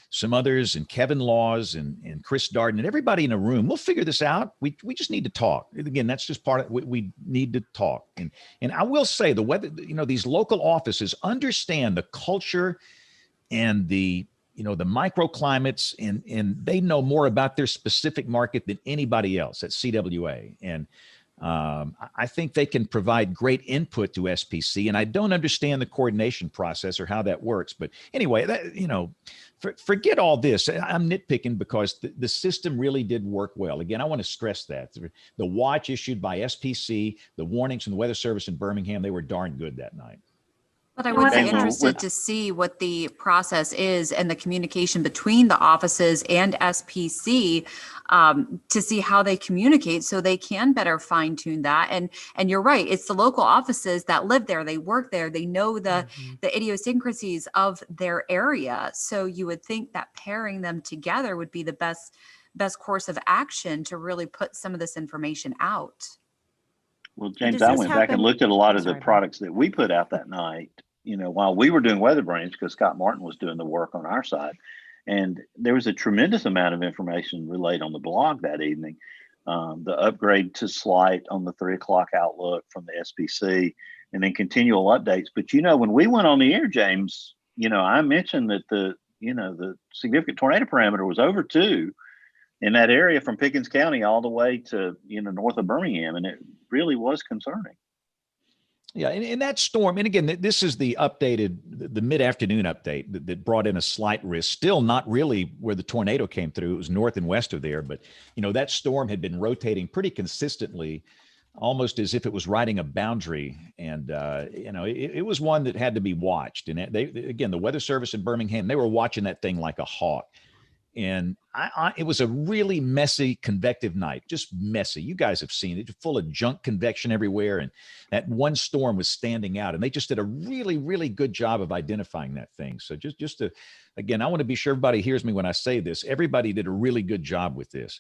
some others and Kevin Laws and Chris Darden and everybody in a room. We'll figure this out. We just need to talk. Again, that's just part of it. We need to talk. And I will say the weather, these local offices understand the culture and the microclimates, and they know more about their specific market than anybody else at CWA. And I think they can provide great input to SPC, and I don't understand the coordination process or how that works. But anyway, forget all this. I'm nitpicking because the system really did work well. Again, I want to stress that. The watch issued by SPC, the warnings from the Weather Service in Birmingham, they were darn good that night. But I would be interested to see what the process is and the communication between the offices and SPC to see how they communicate so they can better fine tune that. And you're right, it's the local offices that live there, they work there, they know the idiosyncrasies of their area. So you would think that pairing them together would be the best course of action to really put some of this information out. Well, James, I went back and looked at a lot of the products that we put out that night, while we were doing WeatherBrains, because Scott Martin was doing the work on our side. And there was a tremendous amount of information relayed on the blog that evening. The upgrade to Slight on the 3 o'clock outlook from the SPC, and then continual updates. But, when we went on the air, James, I mentioned that the significant tornado parameter was over 2 in that area from Pickens County all the way to, north of Birmingham. And it really was concerning. Yeah. And that storm, and again, this is the mid-afternoon update that brought in a slight risk, still not really where the tornado came through. It was north and west of there. But, that storm had been rotating pretty consistently, almost as if it was riding a boundary. And, it was one that had to be watched. And again, the Weather Service in Birmingham, they were watching that thing like a hawk. And it was a really messy convective night, just messy. You guys have seen it, full of junk convection everywhere. And that one storm was standing out, and they just did a really, really good job of identifying that thing. So again, I want to be sure everybody hears me when I say this. Everybody did a really good job with this.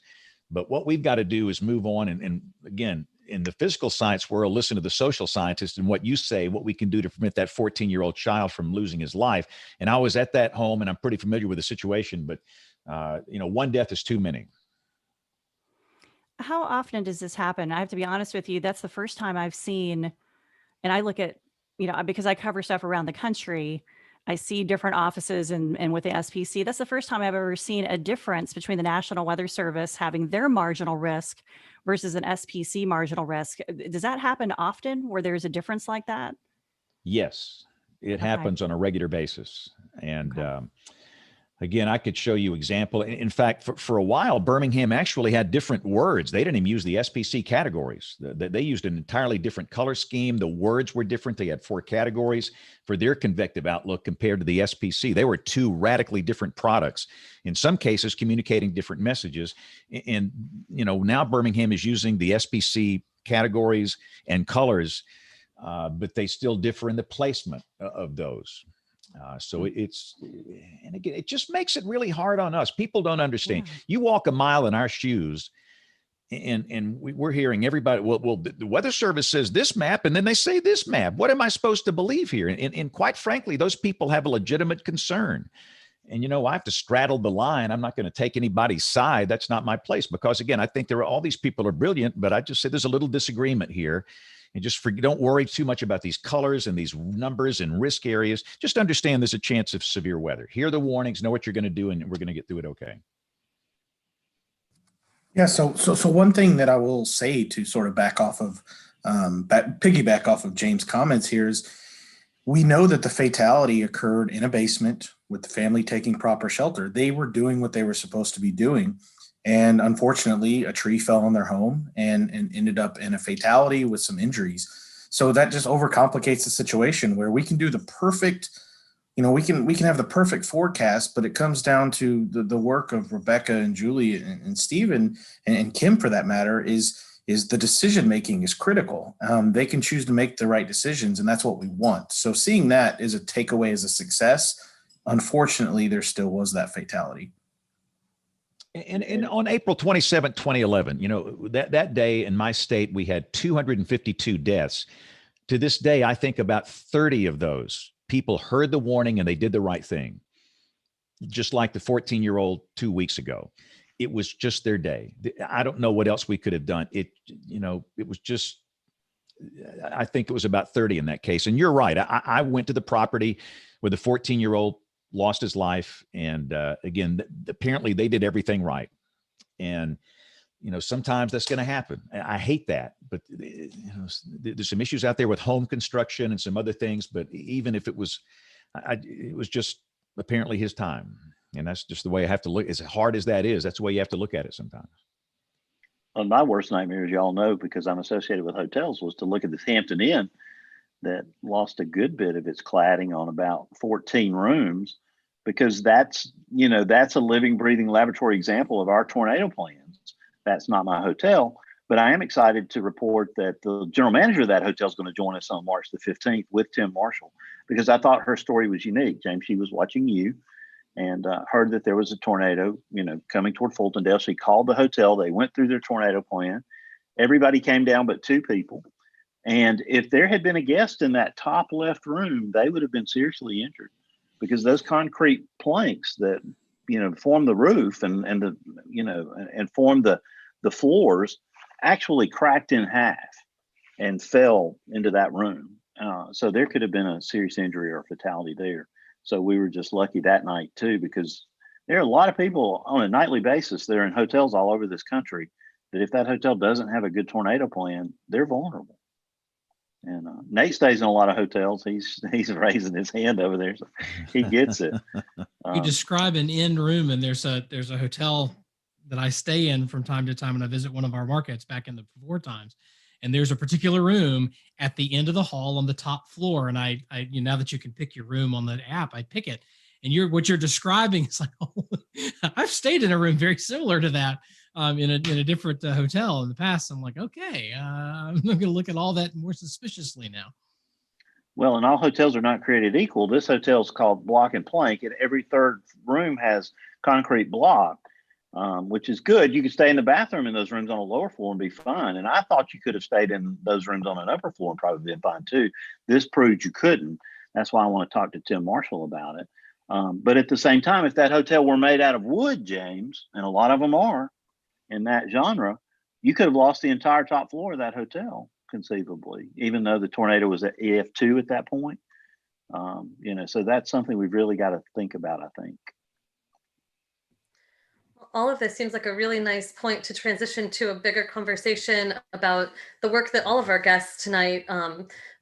But what we've got to do is move on. And again, in the physical science world, listen to the social scientists and what you say, what we can do to prevent that 14-year-old child from losing his life. And I was at that home, and I'm pretty familiar with the situation, but one death is too many. How often does this happen? I have to be honest with you. That's the first time I've seen, and I look at, because I cover stuff around the country, I see different offices and with the SPC, that's the first time I've ever seen a difference between the National Weather Service having their marginal risk versus an SPC marginal risk. Does that happen often where there's a difference like that? Yes, it happens on a regular basis. And, Again, I could show you example. In fact, for a while, Birmingham actually had different words. They didn't even use the SPC categories. They used an entirely different color scheme. The words were different. They had 4 categories for their convective outlook compared to the SPC. They were 2 radically different products, in some cases communicating different messages. And, now Birmingham is using the SPC categories and colors, but they still differ in the placement of those. So and again, it just makes it really hard on us. People don't understand. Yeah. You walk a mile in our shoes, and we're hearing everybody, well, the Weather Service says this map, and then they say this map. What am I supposed to believe here? And quite frankly, those people have a legitimate concern. And, I have to straddle the line. I'm not going to take anybody's side. That's not my place, because, again, I think all these people are brilliant, but I just say there's a little disagreement here. And don't worry too much about these colors and these numbers and risk areas. Just understand there's a chance of severe weather. Hear the warnings, know what you're going to do, and we're going to get through it okay. Yeah. So one thing that I will say to sort of piggyback off of James' comments here is, we know that the fatality occurred in a basement with the family taking proper shelter. They were doing what they were supposed to be doing. And unfortunately, a tree fell on their home and ended up in a fatality with some injuries. So that just overcomplicates the situation, where we can do the perfect, we can have the perfect forecast, but it comes down to the work of Rebecca and Julie and Stephen and Kim, for that matter, is the decision making is critical. They can choose to make the right decisions, and that's what we want. So seeing that as a takeaway, as a success, unfortunately, there still was that fatality. And on April 27, 2011, that day in my state, we had 252 deaths. To this day, I think about 30 of those people heard the warning and they did the right thing. Just like the 14-year-old 2 weeks ago. It was just their day. I don't know what else we could have done. It was just, I think it was about 30 in that case. And you're right. I went to the property where the 14-year-old lost his life. And again, apparently they did everything right. And, sometimes that's going to happen. I hate that, but there's some issues out there with home construction and some other things. But even if it was just apparently his time. And that's just the way I have to look. As hard as that is, that's the way you have to look at it sometimes. Well, my worst nightmare, as y'all know, because I'm associated with hotels, was to look at this Hampton Inn that lost a good bit of its cladding on about 14 rooms, because that's a living, breathing laboratory example of our tornado plans. That's not my hotel, but I am excited to report that the general manager of that hotel is going to join us on March the 15th with Tim Marshall, because I thought her story was unique. James, she was watching you and heard that there was a tornado, coming toward Fultondale. She called the hotel. They went through their tornado plan. Everybody came down but 2 people. And if there had been a guest in that top left room, they would have been seriously injured, because those concrete planks that, form the roof and form the floors actually cracked in half and fell into that room. So there could have been a serious injury or fatality there. So we were just lucky that night too, because there are a lot of people on a nightly basis that are in hotels all over this country that if that hotel doesn't have a good tornado plan, they're vulnerable. And Nate stays in a lot of hotels. He's raising his hand over there, so he gets it. You describe an inn room, and there's a hotel that I stay in from time to time when I visit one of our markets back in the before times. And there's a particular room at the end of the hall on the top floor. And I now that you can pick your room on the app, I pick it. And what you're describing is like, oh, I've stayed in a room very similar to that in a different hotel in the past. I'm like, okay, I'm going to look at all that more suspiciously now. Well, and all hotels are not created equal. This hotel is called Block and Plank, and every third room has concrete block. Which is good. You could stay in the bathroom in those rooms on a lower floor and be fine. And I thought you could have stayed in those rooms on an upper floor and probably been fine too. This proved you couldn't. That's why I want to talk to Tim Marshall about it. But at the same time, if that hotel were made out of wood, James, and a lot of them are in that genre, you could have lost the entire top floor of that hotel conceivably, even though the tornado was at EF2 at that point. So that's something we've really got to think about, I think. All of this seems like a really nice point to transition to a bigger conversation about the work that all of our guests tonight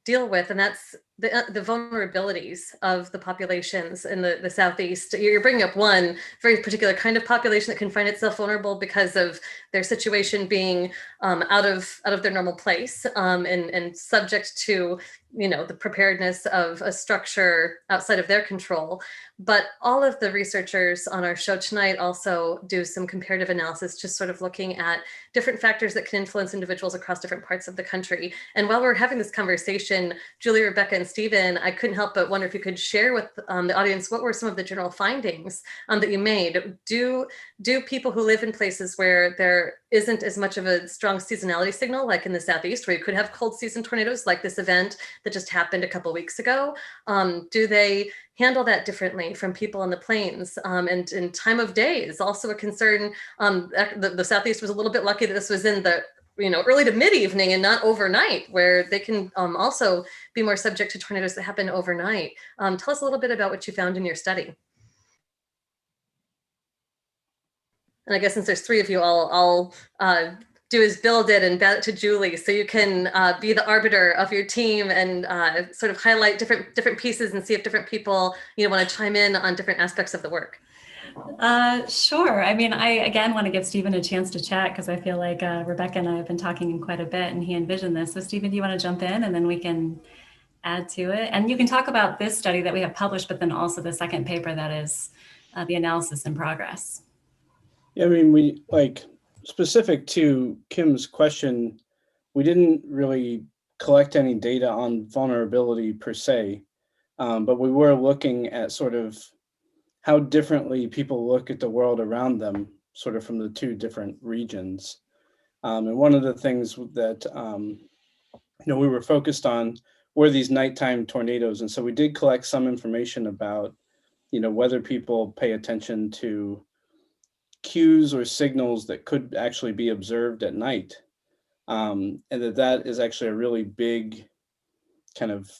deal with, and that's the vulnerabilities of the populations in the Southeast. You're bringing up one very particular kind of population that can find itself vulnerable because of their situation being out of their normal place, and subject to, you know, the preparedness of a structure outside of their control. But all of the researchers on our show tonight also do some comparative analysis, just sort of looking at different factors that can influence individuals across different parts of the country. And while we're having this conversation, Julie, Rebecca, and Stephen, I couldn't help but wonder if you could share with the audience, what were some of the general findings that you made? Do people who live in places where there isn't as much of a strong seasonality signal, like in the Southeast, where you could have cold season tornadoes like this event that just happened a couple weeks ago, do they handle that differently from people on the plains? And time of day is also a concern. The Southeast was a little bit lucky that this was in the early to mid evening and not overnight, where they can also be more subject to tornadoes that happen overnight. Tell us a little bit about what you found in your study. And I guess since there's three of you, I'll do is build it and bat it to Julie, so you can be the arbiter of your team and sort of highlight different pieces and see if different people want to chime in on different aspects of the work. Sure. I mean, I again want to give Stephen a chance to chat, because I feel like Rebecca and I have been talking quite a bit, and he envisioned this. So Stephen, do you want to jump in, and then we can add to it? And you can talk about this study that we have published, but then also the second paper that is the analysis in progress. Yeah, I mean, we specific to Kim's question, we didn't really collect any data on vulnerability per se, but we were looking at sort of how differently people look at the world around them, sort of from the two different regions. And one of the things that we were focused on were these nighttime tornadoes, and so we did collect some information about whether people pay attention to cues or signals that could actually be observed at night, and that is actually a really big kind of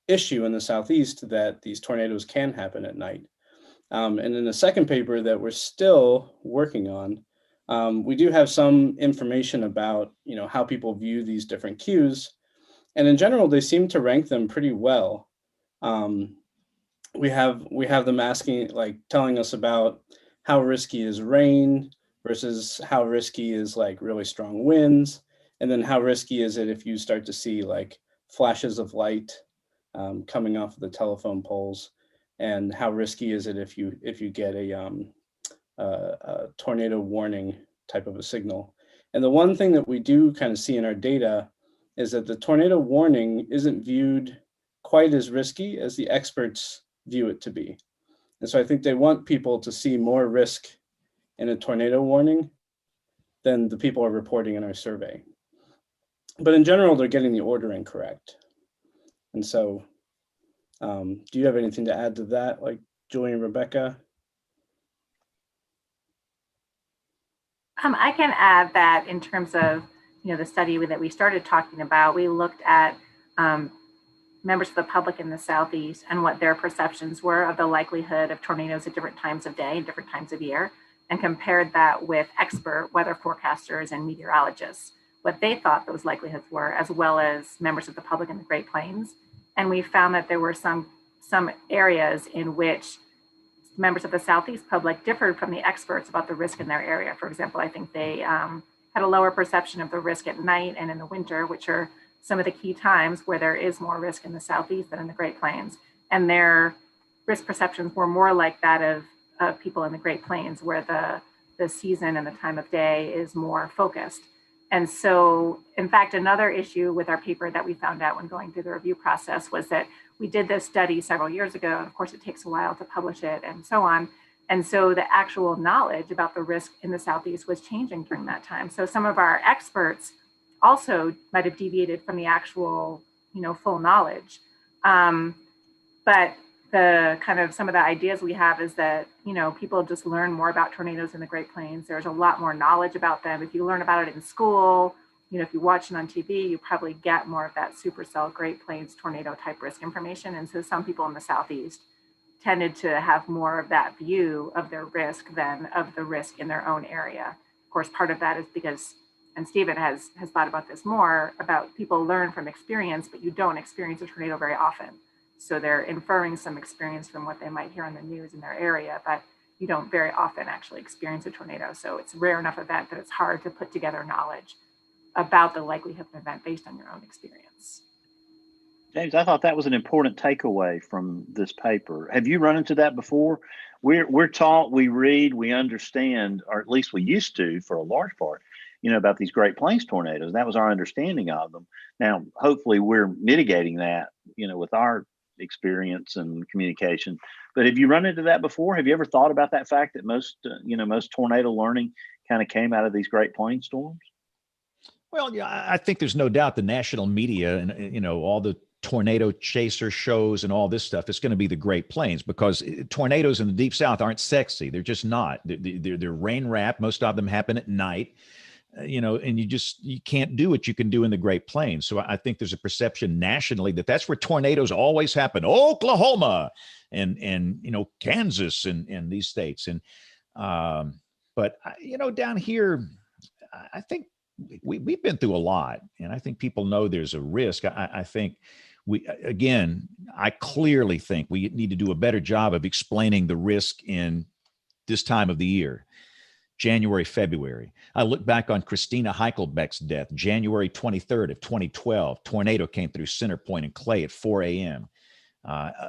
issue in the Southeast, that these tornadoes can happen at night. And in the second paper that we're still working on, we do have some information about how people view these different cues, and in general they seem to rank them pretty well. We have them asking, telling us about how risky is rain versus how risky is really strong winds, and then how risky is it if you start to see flashes of light coming off of the telephone poles, and how risky is it if you get a tornado warning type of a signal. And the one thing that we do kind of see in our data is that the tornado warning isn't viewed quite as risky as the experts view it to be. And so I think they want people to see more risk in a tornado warning than the people are reporting in our survey. But in general, they're getting the ordering correct. And so do you have anything to add to that, Julie and Rebecca? I can add that in terms of the study that we started talking about, we looked at members of the public in the Southeast and what their perceptions were of the likelihood of tornadoes at different times of day and different times of year, and compared that with expert weather forecasters and meteorologists, what they thought those likelihoods were, as well as members of the public in the Great Plains. And we found that there were some areas in which members of the Southeast public differed from the experts about the risk in their area. For example, I think they had a lower perception of the risk at night and in the winter, which are some of the key times where there is more risk in the Southeast than in the Great Plains. And their risk perceptions were more like that of people in the Great Plains, where the season and the time of day is more focused. And so, in fact, another issue with our paper that we found out when going through the review process was that we did this study several years ago, and of course it takes a while to publish it and so on. And so the actual knowledge about the risk in the Southeast was changing during that time. So some of our experts also might have deviated from the actual, full knowledge. But the kind of some of the ideas we have is that, people just learn more about tornadoes in the Great Plains. There's a lot more knowledge about them. If you learn about it in school, if you watch it on TV, you probably get more of that supercell Great Plains tornado type risk information. And so some people in the Southeast tended to have more of that view of their risk than of the risk in their own area. Of course, part of that is because and Stephen has thought about this more, about people learn from experience, but you don't experience a tornado very often. So they're inferring some experience from what they might hear on the news in their area, but you don't very often actually experience a tornado. So it's a rare enough event that it's hard to put together knowledge about the likelihood of an event based on your own experience. James, I thought that was an important takeaway from this paper. Have you run into that before? We're taught, we read, we understand, or at least we used to for a large part, about these Great Plains tornadoes. That was our understanding of them. Now, hopefully we're mitigating that, with our experience and communication. But have you run into that before? Have you ever thought about that fact that most tornado learning kind of came out of these Great Plains storms? Well, yeah, I think there's no doubt the national media and, all the tornado chaser shows and all this stuff, it's going to be the Great Plains, because tornadoes in the Deep South aren't sexy. They're just not. They're rain wrapped. Most of them happen at night, and you can't do what you can do in the Great Plains. So I think there's a perception nationally that that's where tornadoes always happen. Oklahoma and Kansas and these states. And but down here, I think we've been through a lot, and I think people know there's a risk. I think I clearly think we need to do a better job of explaining the risk in this time of the year, January, February. I look back on Christina Heichelbeck's death, January 23rd of 2012. Tornado came through Center Point and Clay at 4 a.m.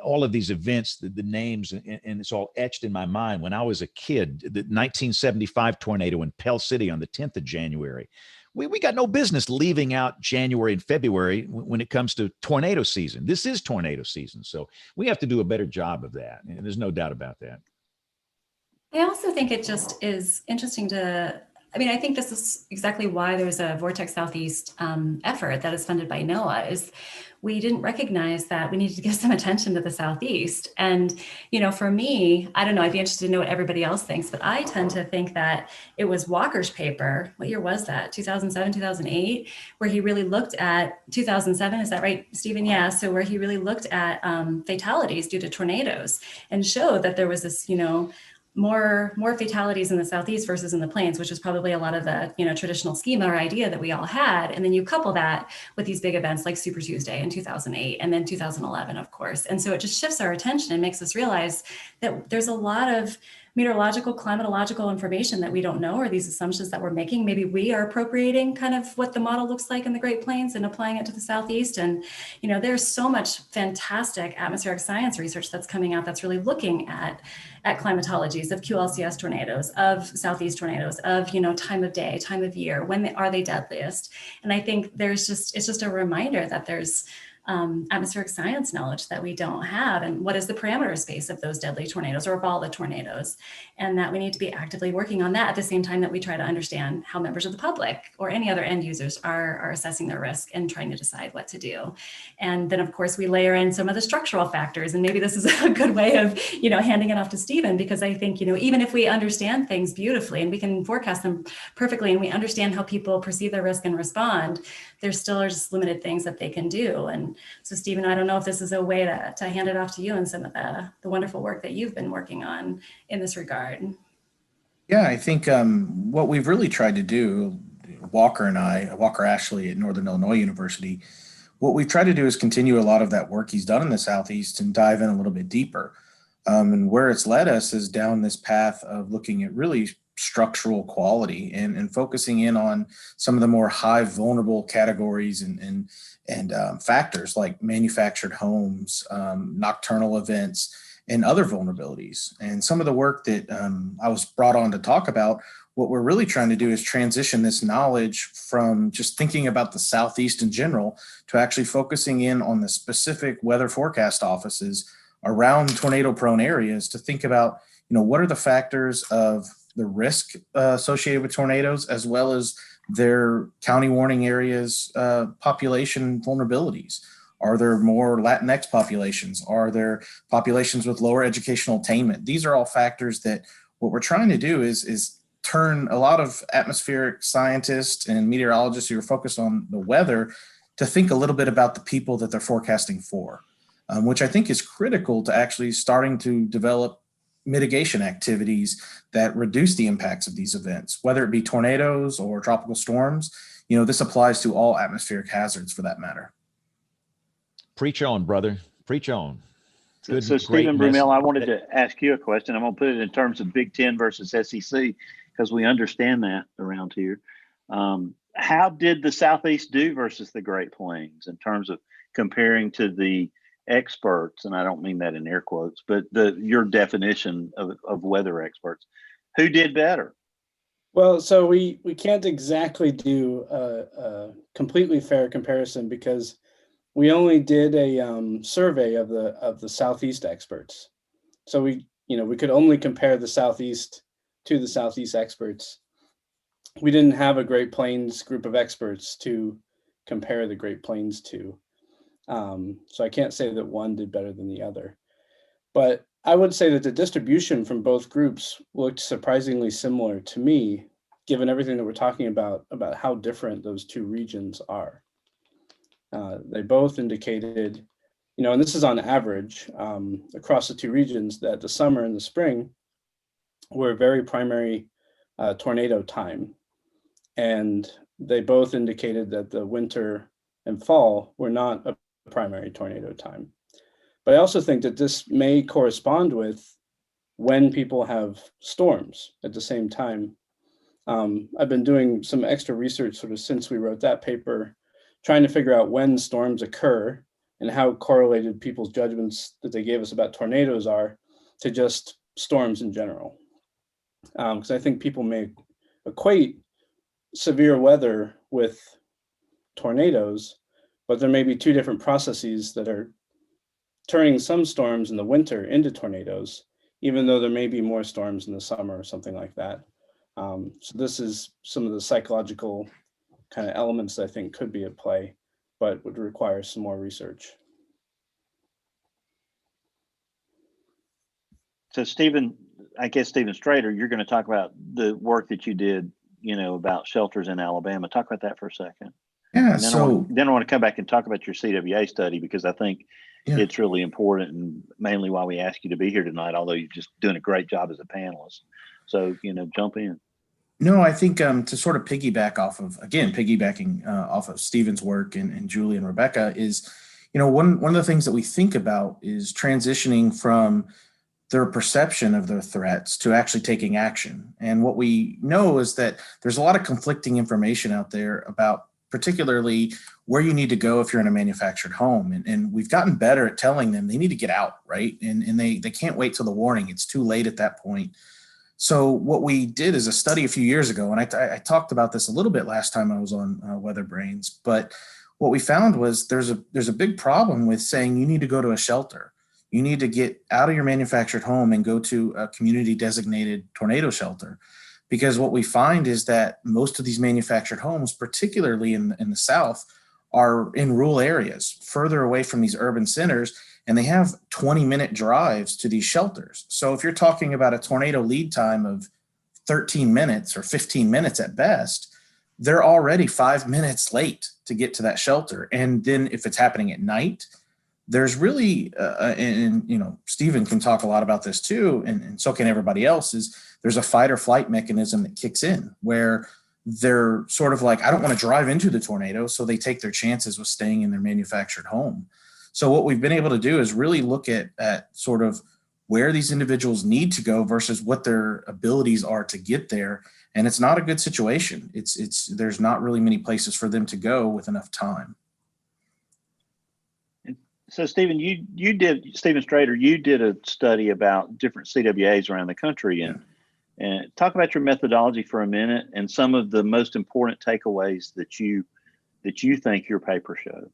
All of these events, the names, and it's all etched in my mind. When I was a kid, the 1975 tornado in Pell City on the 10th of January. We got no business leaving out January and February when it comes to tornado season. This is tornado season. So we have to do a better job of that. And there's no doubt about that. I also think it just is interesting I think this is exactly why there's a Vortex Southeast effort that is funded by NOAA, is we didn't recognize that we needed to give some attention to the Southeast. And, for me, I don't know, I'd be interested to know what everybody else thinks, but I tend to think that it was Walker's paper. What year was that? 2007, 2008, where he really looked at 2007. Is that right, Stephen? Yeah. So where he really looked at fatalities due to tornadoes and showed that there was this, more fatalities in the Southeast versus in the Plains, which is probably a lot of the traditional schema or idea that we all had. And then you couple that with these big events like Super Tuesday in 2008 and then 2011, of course. And so it just shifts our attention and makes us realize that there's a lot of meteorological, climatological information that we don't know, or these assumptions that we're making. Maybe we are appropriating kind of what the model looks like in the Great Plains and applying it to the Southeast. And, there's so much fantastic atmospheric science research that's coming out that's really looking at climatologies of QLCS tornadoes, of Southeast tornadoes, of, time of day, time of year, when are they deadliest? And I think it's just a reminder that there's atmospheric science knowledge that we don't have, and what is the parameter space of those deadly tornadoes or of all the tornadoes, and that we need to be actively working on that at the same time that we try to understand how members of the public or any other end users are assessing their risk and trying to decide what to do. And then of course we layer in some of the structural factors, and maybe this is a good way of handing it off to Stephen, because I think even if we understand things beautifully and we can forecast them perfectly and we understand how people perceive their risk and respond, there still are just limited things that they can do. And so, Stephen, I don't know if this is a way to hand it off to you and some of the wonderful work that you've been working on in this regard. Yeah, I think what we've really tried to do, Walker Ashley at Northern Illinois University, what we've tried to do is continue a lot of that work he's done in the Southeast and dive in a little bit deeper. And where it's led us is down this path of looking at really structural quality and focusing in on some of the more high vulnerable categories and factors like manufactured homes, nocturnal events, and other vulnerabilities. And some of the work that I was brought on to talk about, what we're really trying to do is transition this knowledge from just thinking about the Southeast in general to actually focusing in on the specific weather forecast offices around tornado-prone areas to think about, what are the factors of the risk associated with tornadoes, as well as their county warning areas, population vulnerabilities. Are there more Latinx populations? Are there populations with lower educational attainment? These are all factors that what we're trying to do is turn a lot of atmospheric scientists and meteorologists who are focused on the weather to think a little bit about the people that they're forecasting for, which I think is critical to actually starting to develop mitigation activities that reduce the impacts of these events, whether it be tornadoes or tropical storms. This applies to all atmospheric hazards for that matter. Preach on, brother. Preach on. Good, so Stephen Brumell, I wanted to ask you a question. I'm going to put it in terms of Big Ten versus SEC because we understand that around here. How did the Southeast do versus the Great Plains in terms of comparing to the experts? And I don't mean that in air quotes, but your definition of weather experts. Who did better? Well, so we can't exactly do a completely fair comparison because we only did a survey of the Southeast experts. So we could only compare the Southeast to the Southeast experts. We didn't have a Great Plains group of experts to compare the Great Plains to. So I can't say that one did better than the other. But I would say that the distribution from both groups looked surprisingly similar to me, given everything that we're talking about how different those two regions are. They both indicated, and this is on average across the two regions, that the summer and the spring were very primary tornado time. And they both indicated that the winter and fall were not a primary tornado time. But I also think that this may correspond with when people have storms at the same time. I've been doing some extra research sort of since we wrote that paper, trying to figure out when storms occur and how correlated people's judgments that they gave us about tornadoes are to just storms in general. Because I think people may equate severe weather with tornadoes, but there may be two different processes that are turning some storms in the winter into tornadoes, even though there may be more storms in the summer or something like that. So this is some of the psychological kind of elements that I think could be at play, but would require some more research. So Stephen Strader, you're going to talk about the work that you did, about shelters in Alabama. Talk about that for a second. Yeah. And then I want to come back and talk about your CWA study, because I think it's really important and mainly why we asked you to be here tonight, although you're just doing a great job as a panelist. So, jump in. No, I think to sort of piggybacking off of Stephen's work and Julie and Rebecca is, one of the things that we think about is transitioning from their perception of the threats to actually taking action. And what we know is that there's a lot of conflicting information out there about particularly where you need to go if you're in a manufactured home. And we've gotten better at telling them they need to get out, right? And they can't wait till the warning. It's too late at that point. So what we did is a study a few years ago, and I talked about this a little bit last time I was on WeatherBrains, but what we found was there's a big problem with saying you need to go to a shelter. You need to get out of your manufactured home and go to a community designated tornado shelter. Because what we find is that most of these manufactured homes, particularly in the South, are in rural areas, further away from these urban centers, and they have 20-minute drives to these shelters. So if you're talking about a tornado lead time of 13 minutes or 15 minutes at best, they're already 5 minutes late to get to that shelter. And then if it's happening at night, there's really, and Stephen can talk a lot about this too, and so can everybody else, is there's a fight or flight mechanism that kicks in where they're sort of like, I don't want to drive into the tornado, so they take their chances with staying in their manufactured home. So what we've been able to do is really look at sort of where these individuals need to go versus what their abilities are to get there. And it's not a good situation. There's not really many places for them to go with enough time. So Stephen, Stephen Strader, you did a study about different CWAs around the country, and talk about your methodology for a minute and some of the most important takeaways that you think your paper showed.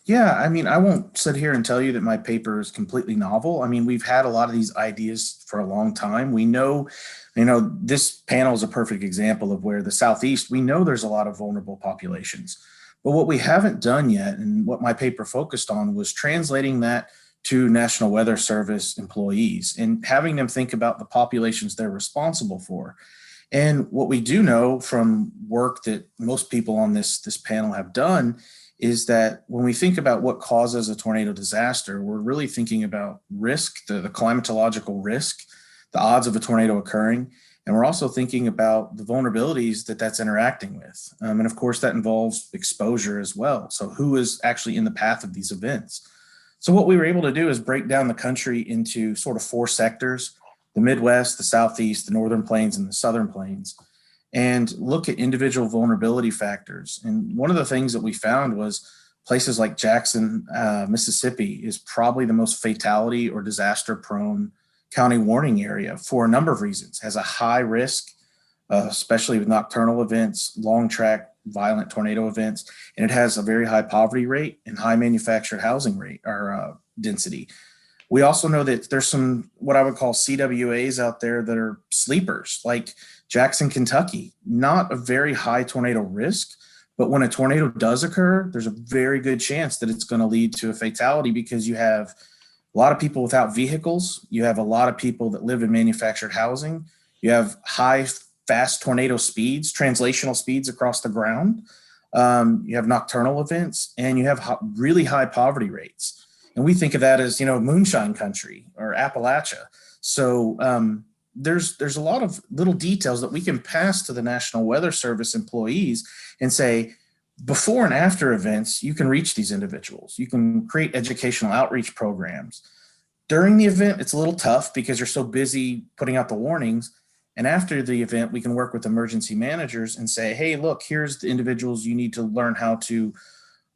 Yeah, I mean, I won't sit here and tell you that my paper is completely novel. I mean, we've had a lot of these ideas for a long time. We know, this panel is a perfect example of where the Southeast, we know there's a lot of vulnerable populations. But what we haven't done yet, and what my paper focused on, was translating that to National Weather Service employees and having them think about the populations they're responsible for. And what we do know from work that most people on this panel have done is that when we think about what causes a tornado disaster, we're really thinking about risk, the climatological risk the odds of a tornado occurring. And we're also thinking about the vulnerabilities that that's interacting with. And of course, that involves exposure as well. So who is actually in the path of these events? So what we were able to do is break down the country into sort of 4 sectors: the Midwest, the Southeast, the Northern Plains, and the Southern Plains, and look at individual vulnerability factors. And one of the things that we found was places like Jackson, Mississippi is probably the most fatality or disaster prone county warning area for a number of reasons. Has a high risk, especially with nocturnal events, long track, violent tornado events, and it has a very high poverty rate and high manufactured housing rate or density. We also know that there's some what I would call CWAs out there that are sleepers, like Jackson, Kentucky. Not a very high tornado risk, but when a tornado does occur, there's a very good chance that it's going to lead to a fatality because you have a lot of people without vehicles. You have a lot of people that live in manufactured housing. You have high, fast tornado speeds, translational speeds across the ground. You have nocturnal events, and you have really high poverty rates. And we think of that as, moonshine country or Appalachia. So there's a lot of little details that we can pass to the National Weather Service employees and say, before and after events, you can reach these individuals. You can create educational outreach programs. During the event, it's a little tough because you're so busy putting out the warnings. And after the event, we can work with emergency managers and say, hey, look, here's the individuals you need to learn how to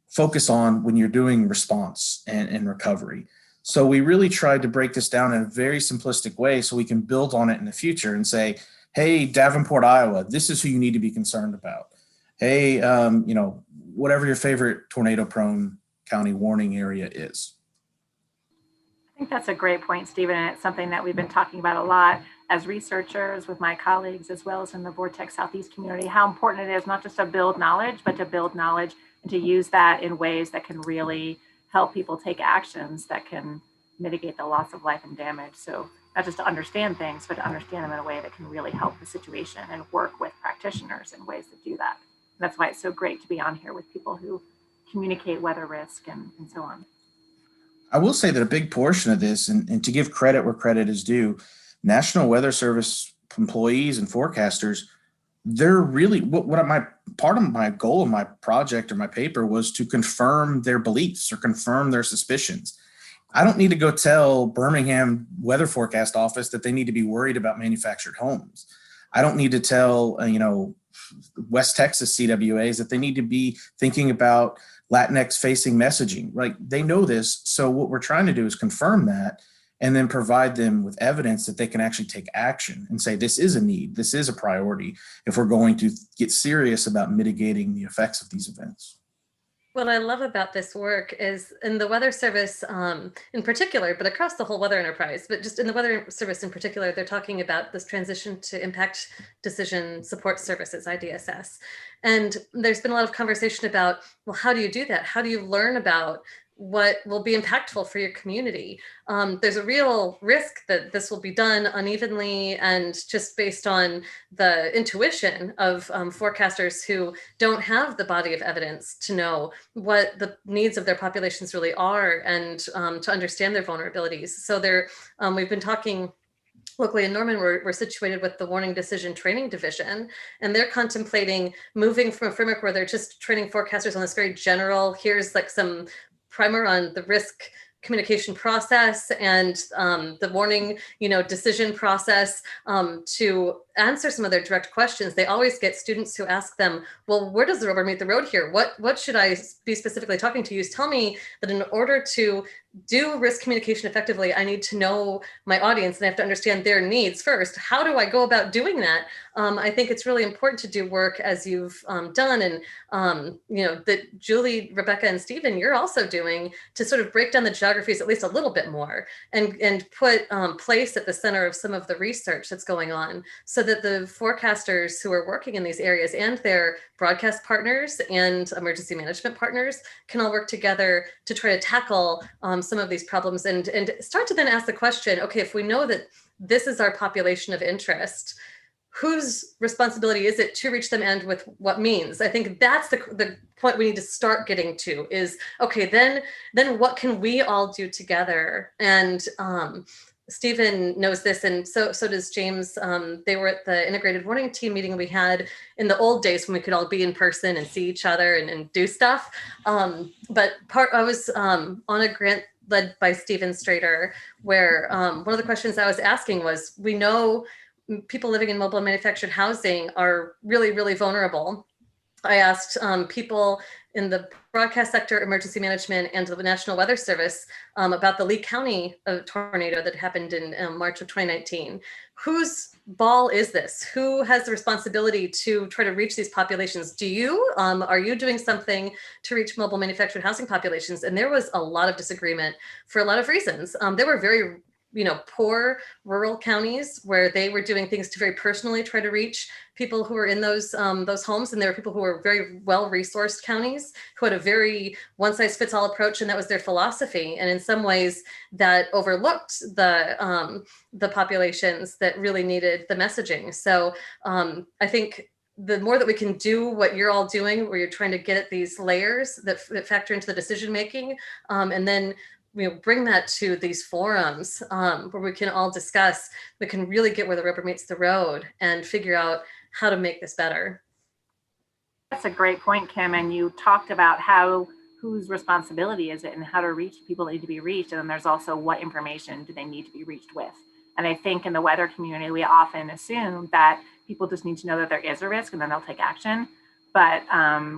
focus on when you're doing response and recovery. So we really tried to break this down in a very simplistic way so we can build on it in the future and say, hey, Davenport, Iowa, this is who you need to be concerned about. Hey, whatever your favorite tornado-prone county warning area is. I think that's a great point, Stephen, and it's something that we've been talking about a lot as researchers with my colleagues, as well as in the Vortex Southeast community, how important it is not just to build knowledge, but to build knowledge and to use that in ways that can really help people take actions that can mitigate the loss of life and damage. So not just to understand things, but to understand them in a way that can really help the situation and work with practitioners in ways that do that. And that's why it's so great to be on here with people who communicate weather risk and so on. I will say that a big portion of this, and to give credit where credit is due, National Weather Service employees and forecasters, they're really part of my goal of my project or my paper was to confirm their beliefs or confirm their suspicions. I don't need to go tell Birmingham Weather Forecast Office that they need to be worried about manufactured homes. I don't need to tell, West Texas CWAs that they need to be thinking about Latinx facing messaging. Right? They know this. So what we're trying to do is confirm that and then provide them with evidence that they can actually take action and say, this is a need, this is a priority if we're going to get serious about mitigating the effects of these events. What I love about this work is in the Weather Service in particular, but across the whole weather enterprise, but just in the Weather Service in particular, they're talking about this transition to Impact Decision Support Services, IDSS. And there's been a lot of conversation about, well, how do you do that? How do you learn about what will be impactful for your community? There's a real risk that this will be done unevenly and just based on the intuition of forecasters who don't have the body of evidence to know what the needs of their populations really are and to understand their vulnerabilities. So we've been talking locally in Norman, we're situated with the Warning Decision Training Division, and they're contemplating moving from a framework where they're just training forecasters on this very general, here's like some primer on the risk communication process and the warning, decision process to answer some of their direct questions. They always get students who ask them, well, where does the rubber meet the road here? What should I be specifically talking to you? Tell me that in order to do risk communication effectively, I need to know my audience and I have to understand their needs first. How do I go about doing that? I think it's really important to do work as you've done and, that Julie, Rebecca, and Stephen, you're also doing to sort of break down the geographies at least a little bit more and put place at the center of some of the research that's going on so that the forecasters who are working in these areas and their broadcast partners and emergency management partners can all work together to try to tackle some of these problems and start to then ask the question, okay, if we know that this is our population of interest, whose responsibility is it to reach them and with what means? I think that's the point we need to start getting to is, okay, then what can we all do together? And Stephen knows this, and so does James. They were at the integrated warning team meeting we had in the old days when we could all be in person and see each other and do stuff. But I was on a grant led by Stephen Strader, where one of the questions I was asking was, we know people living in mobile and manufactured housing are really, really vulnerable. I asked people in the broadcast sector, emergency management, and the National Weather Service about the Lee County tornado that happened in March of 2019. Whose ball is this? Who has the responsibility to try to reach these populations? Do you? Are you doing something to reach mobile manufactured housing populations? And there was a lot of disagreement for a lot of reasons. There were very poor rural counties where they were doing things to very personally try to reach people who were in those homes. And there were people who were very well-resourced counties who had a very one-size-fits-all approach, and that was their philosophy. And in some ways that overlooked the populations that really needed the messaging. So I think the more that we can do what you're all doing, where you're trying to get at these layers that factor into the decision-making, and then bring that to these forums where we can all discuss, we can really get where the rubber meets the road and figure out how to make this better. That's a great point, Kim. And you talked about whose responsibility is it and how to reach people that need to be reached. And then there's also what information do they need to be reached with. And I think in the weather community, we often assume that people just need to know that there is a risk and then they'll take action. But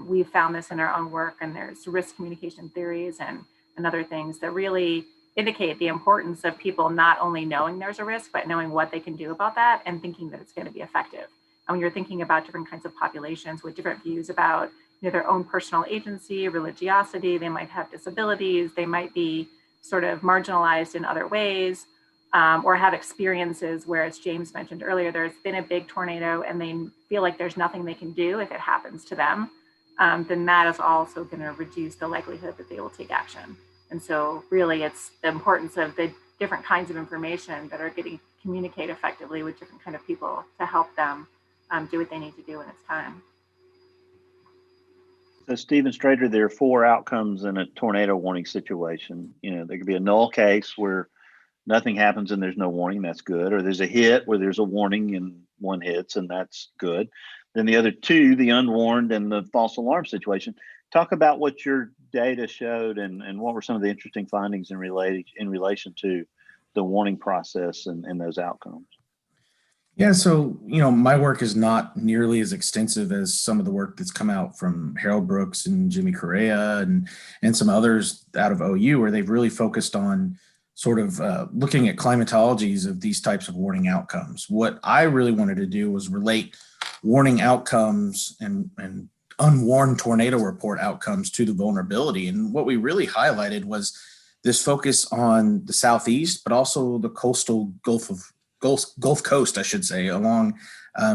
we've found this in our own work, and there's risk communication theories and other things that really indicate the importance of people not only knowing there's a risk, but knowing what they can do about that and thinking that it's going to be effective. And when you're thinking about different kinds of populations with different views about their own personal agency, religiosity, they might have disabilities, they might be sort of marginalized in other ways, or have experiences where, as James mentioned earlier, there's been a big tornado and they feel like there's nothing they can do if it happens to them, then that is also going to reduce the likelihood that they will take action. And so really it's the importance of the different kinds of information that are getting communicate effectively with different kind of people to help them do what they need to do when it's time. So Stephen Strader, there are 4 outcomes in a tornado warning situation. There could be a null case where nothing happens and there's no warning, that's good. Or there's a hit where there's a warning and one hits, and that's good. Then the other 2, the unwarned and the false alarm situation. Talk about what your data showed and what were some of the interesting findings in relation to the warning process and those outcomes. Yeah, so my work is not nearly as extensive as some of the work that's come out from Harold Brooks and Jimmy Correa and some others out of OU, where they've really focused on sort of looking at climatologies of these types of warning outcomes. What I really wanted to do was relate warning outcomes and unwarned tornado report outcomes to the vulnerability. And what we really highlighted was this focus on the Southeast, but also the coastal Gulf Coast, I should say, along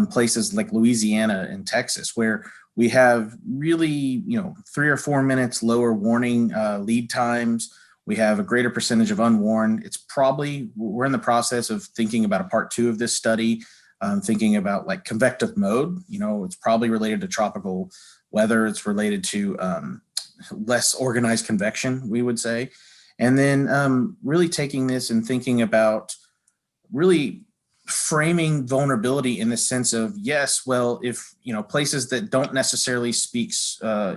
places like Louisiana and Texas, where we have really, 3 or 4 minutes lower warning lead times. We have a greater percentage of unwarned. We're in the process of thinking about a part 2 of this study, thinking about like convective mode. It's probably related to tropical weather. It's related to less organized convection, we would say. And then really taking this and thinking about really framing vulnerability in the sense of, yes, well, if, places that don't necessarily speak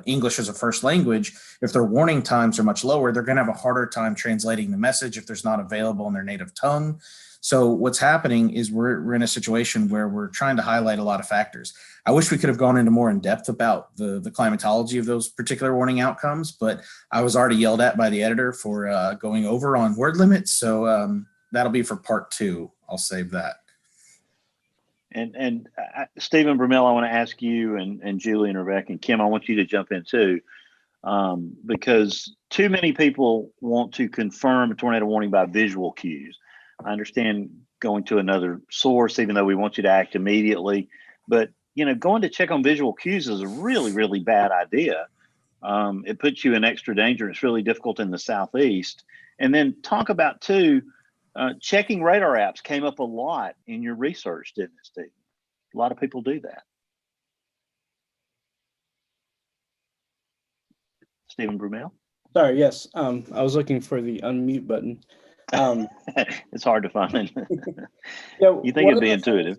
English as a first language, if their warning times are much lower, they're going to have a harder time translating the message if there's not available in their native tongue. So what's happening is we're in a situation where we're trying to highlight a lot of factors. I wish we could have gone into more in depth about the climatology of those particular warning outcomes, but I was already yelled at by the editor for going over on word limits. So that'll be for part 2. I'll save that. And Stephen Brumell, I want to ask you and Julie and Rebecca and Kim, I want you to jump in too, because too many people want to confirm a tornado warning by visual cues. I understand going to another source, even though we want you to act immediately, but going to check on visual cues is a really, really bad idea. It puts you in extra danger. It's really difficult in the Southeast. And then talk about too, checking radar apps came up a lot in your research, didn't it, Steve? A lot of people do that. Stephen Brumell? Sorry, yes. I was looking for the unmute button. It's hard to find. Yeah, you think it'd be intuitive.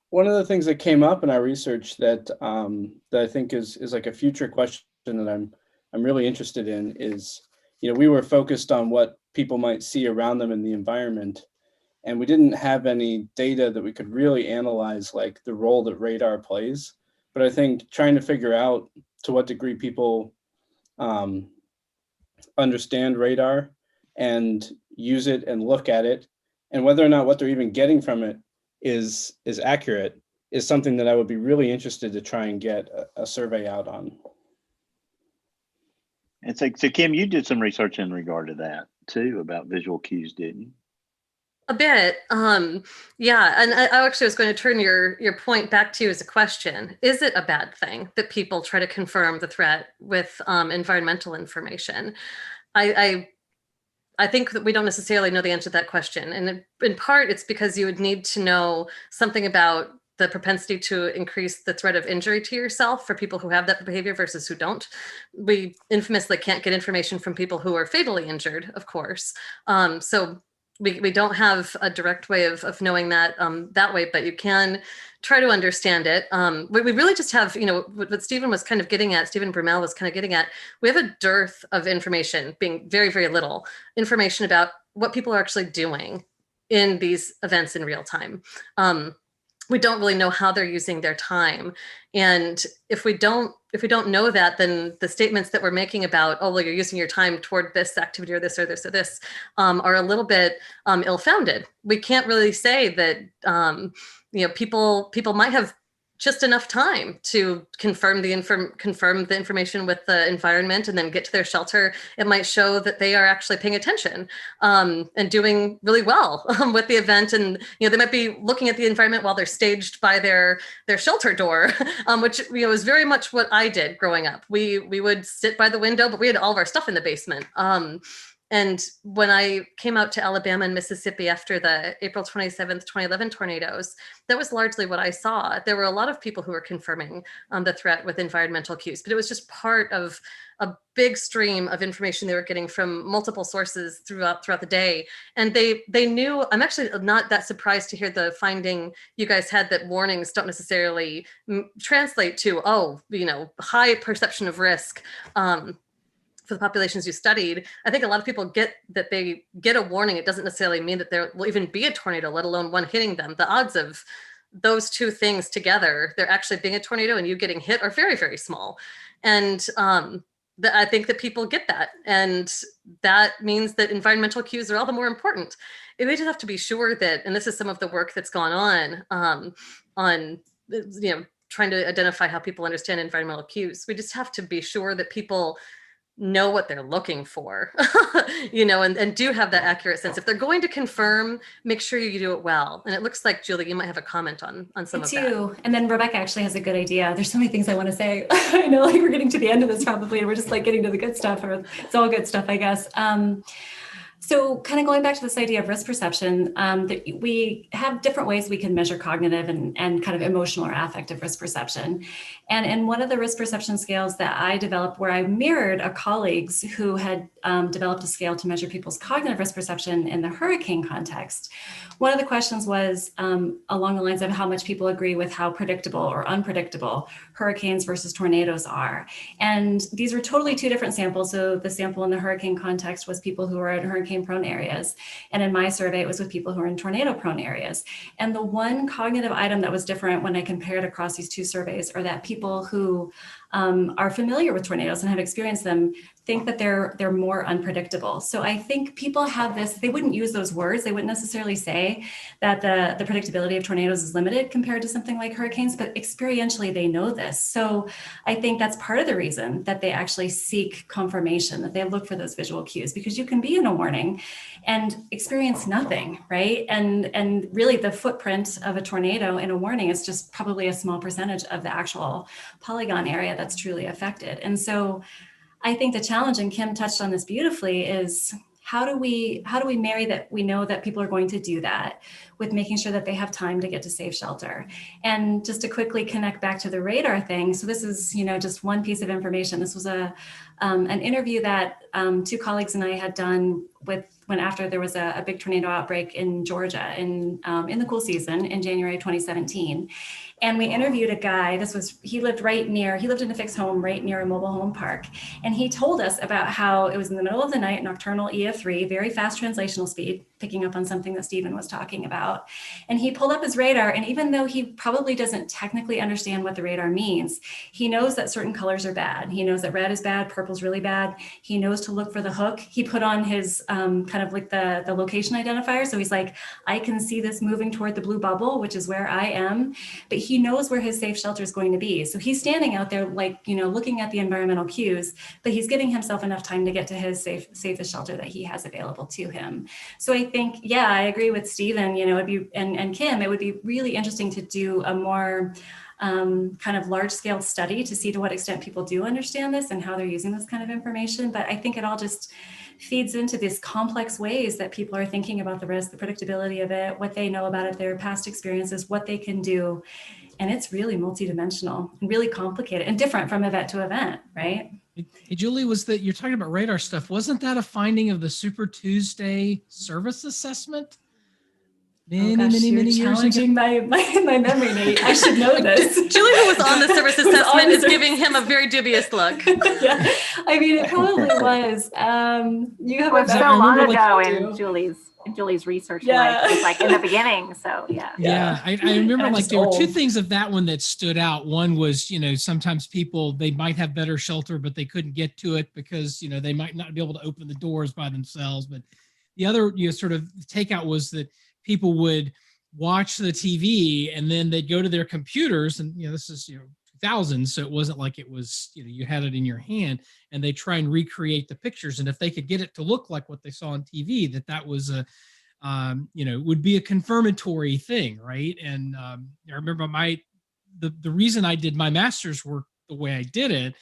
One of the things that came up in our research that that I think is like a future question that I'm really interested in is, we were focused on what people might see around them in the environment, and we didn't have any data that we could really analyze, like the role that radar plays. But I think trying to figure out to what degree people understand radar and use it and look at it, and whether or not what they're even getting from it is accurate, is something that I would be really interested to try and get a survey out on. And so Kim, you did some research in regard to that too, about visual cues, didn't you? A bit. Yeah. And I actually was going to turn your point back to you as a question. Is it a bad thing that people try to confirm the threat with environmental information? I think that we don't necessarily know the answer to that question. And in part, it's because you would need to know something about the propensity to increase the threat of injury to yourself for people who have that behavior versus who don't. We infamously can't get information from people who are fatally injured, of course. So we don't have a direct way of knowing that that way, but you can try to understand it. We really just have, what Stephen was kind of getting at, Stephen Brumell was kind of getting at, we have a dearth of information, being very, very little information about what people are actually doing in these events in real time. We don't really know how they're using their time. And if we don't know that, then the statements that we're making about, oh, well, you're using your time toward this activity or this or this or this are a little bit ill-founded. We can't really say that, people might have just enough time to confirm the information with the environment and then get to their shelter. It might show that they are actually paying attention and doing really well with the event. And they might be looking at the environment while they're staged by their shelter door, which is very much what I did growing up. We would sit by the window, but we had all of our stuff in the basement. And when I came out to Alabama and Mississippi after the April 27th, 2011 tornadoes, that was largely what I saw. There were a lot of people who were confirming the threat with environmental cues, but it was just part of a big stream of information they were getting from multiple sources throughout the day. And they knew. I'm actually not that surprised to hear the finding you guys had that warnings don't necessarily translate to, high perception of risk. For the populations you studied, I think a lot of people get that they get a warning. It doesn't necessarily mean that there will even be a tornado, let alone one hitting them. The odds of those two things together, there actually being a tornado and you getting hit, are very, very small. And I think that people get that. And that means that environmental cues are all the more important. We just have to be sure that, and this is some of the work that's gone on trying to identify how people understand environmental cues. We just have to be sure that people know what they're looking for, and do have that accurate sense. If they're going to confirm, make sure you do it well. And it looks like, Julie, you might have a comment on some of that. And then Rebecca actually has a good idea. There's so many things I want to say. I know, we're getting to the end of this probably, and we're just getting to the good stuff, or it's all good stuff, I guess. So kind of going back to this idea of risk perception, that we have different ways we can measure cognitive and kind of emotional or affective risk perception. And in one of the risk perception scales that I developed, where I mirrored a colleagues who had developed a scale to measure people's cognitive risk perception in the hurricane context, one of the questions was along the lines of how much people agree with how predictable or unpredictable hurricanes versus tornadoes are. And these were totally two different samples. So the sample in the hurricane context was people who were in hurricane-prone areas. And in my survey, it was with people who are in tornado-prone areas. And the one cognitive item that was different when I compared across these two surveys are that people who are familiar with tornadoes and have experienced them think that they're more unpredictable. So I think people have this, they wouldn't use those words. They wouldn't necessarily say that the predictability of tornadoes is limited compared to something like hurricanes, but experientially they know this. So I think that's part of the reason that they actually seek confirmation, that they look for those visual cues, because you can be in a warning and experience nothing, right? And really the footprint of a tornado in a warning is just probably a small percentage of the actual polygon area that's truly affected. And so I think the challenge, and Kim touched on this beautifully, is how do we marry that we know that people are going to do that with making sure that they have time to get to safe shelter. And just to quickly connect back to the radar thing. So this is, just one piece of information. This was an interview that two colleagues and I had done with when after there was a big tornado outbreak in Georgia in the cool season in January 2017. And we interviewed a guy, he lived in a fixed home right near a mobile home park. And he told us about how it was in the middle of the night, nocturnal EF3, very fast translational speed, picking up on something that Stephen was talking about. And he pulled up his radar, and even though he probably doesn't technically understand what the radar means, he knows that certain colors are bad. He knows that red is bad, purple's really bad. He knows to look for the hook. He put on his kind of like the location identifier. So he's like, I can see this moving toward the blue bubble, which is where I am. But he knows where his safe shelter is going to be. So he's standing out there, like, looking at the environmental cues, but he's giving himself enough time to get to his safest shelter that he has available to him. So I think, yeah, I agree with Stephen, it'd be, and Kim, it would be really interesting to do a more kind of large scale study to see to what extent people do understand this and how they're using this kind of information. But I think it all just feeds into these complex ways that people are thinking about the risk, the predictability of it, what they know about it, their past experiences, what they can do. And it's really multidimensional and really complicated and different from event to event, right? Hey, Julie, you're talking about radar stuff. Wasn't that a finding of the Super Tuesday service assessment? Many years challenging my memory, Nate. I should know this. Julie, who was on the service assessment, is giving him a very dubious look. Yeah, I mean, it probably was. You have it was so long ago in Julie's research life. It was like in the beginning. So yeah. I remember like there were two things of that one that stood out. One was, sometimes people, they might have better shelter, but they couldn't get to it because, they might not be able to open the doors by themselves. But the other, sort of takeout was that people would watch the TV and then they'd go to their computers, and this is 2000, so it wasn't like it was you had it in your hand, and they try and recreate the pictures, and if they could get it to look like what they saw on TV, that was a would be a confirmatory thing, right? And I remember the reason I did my master's work the way I did it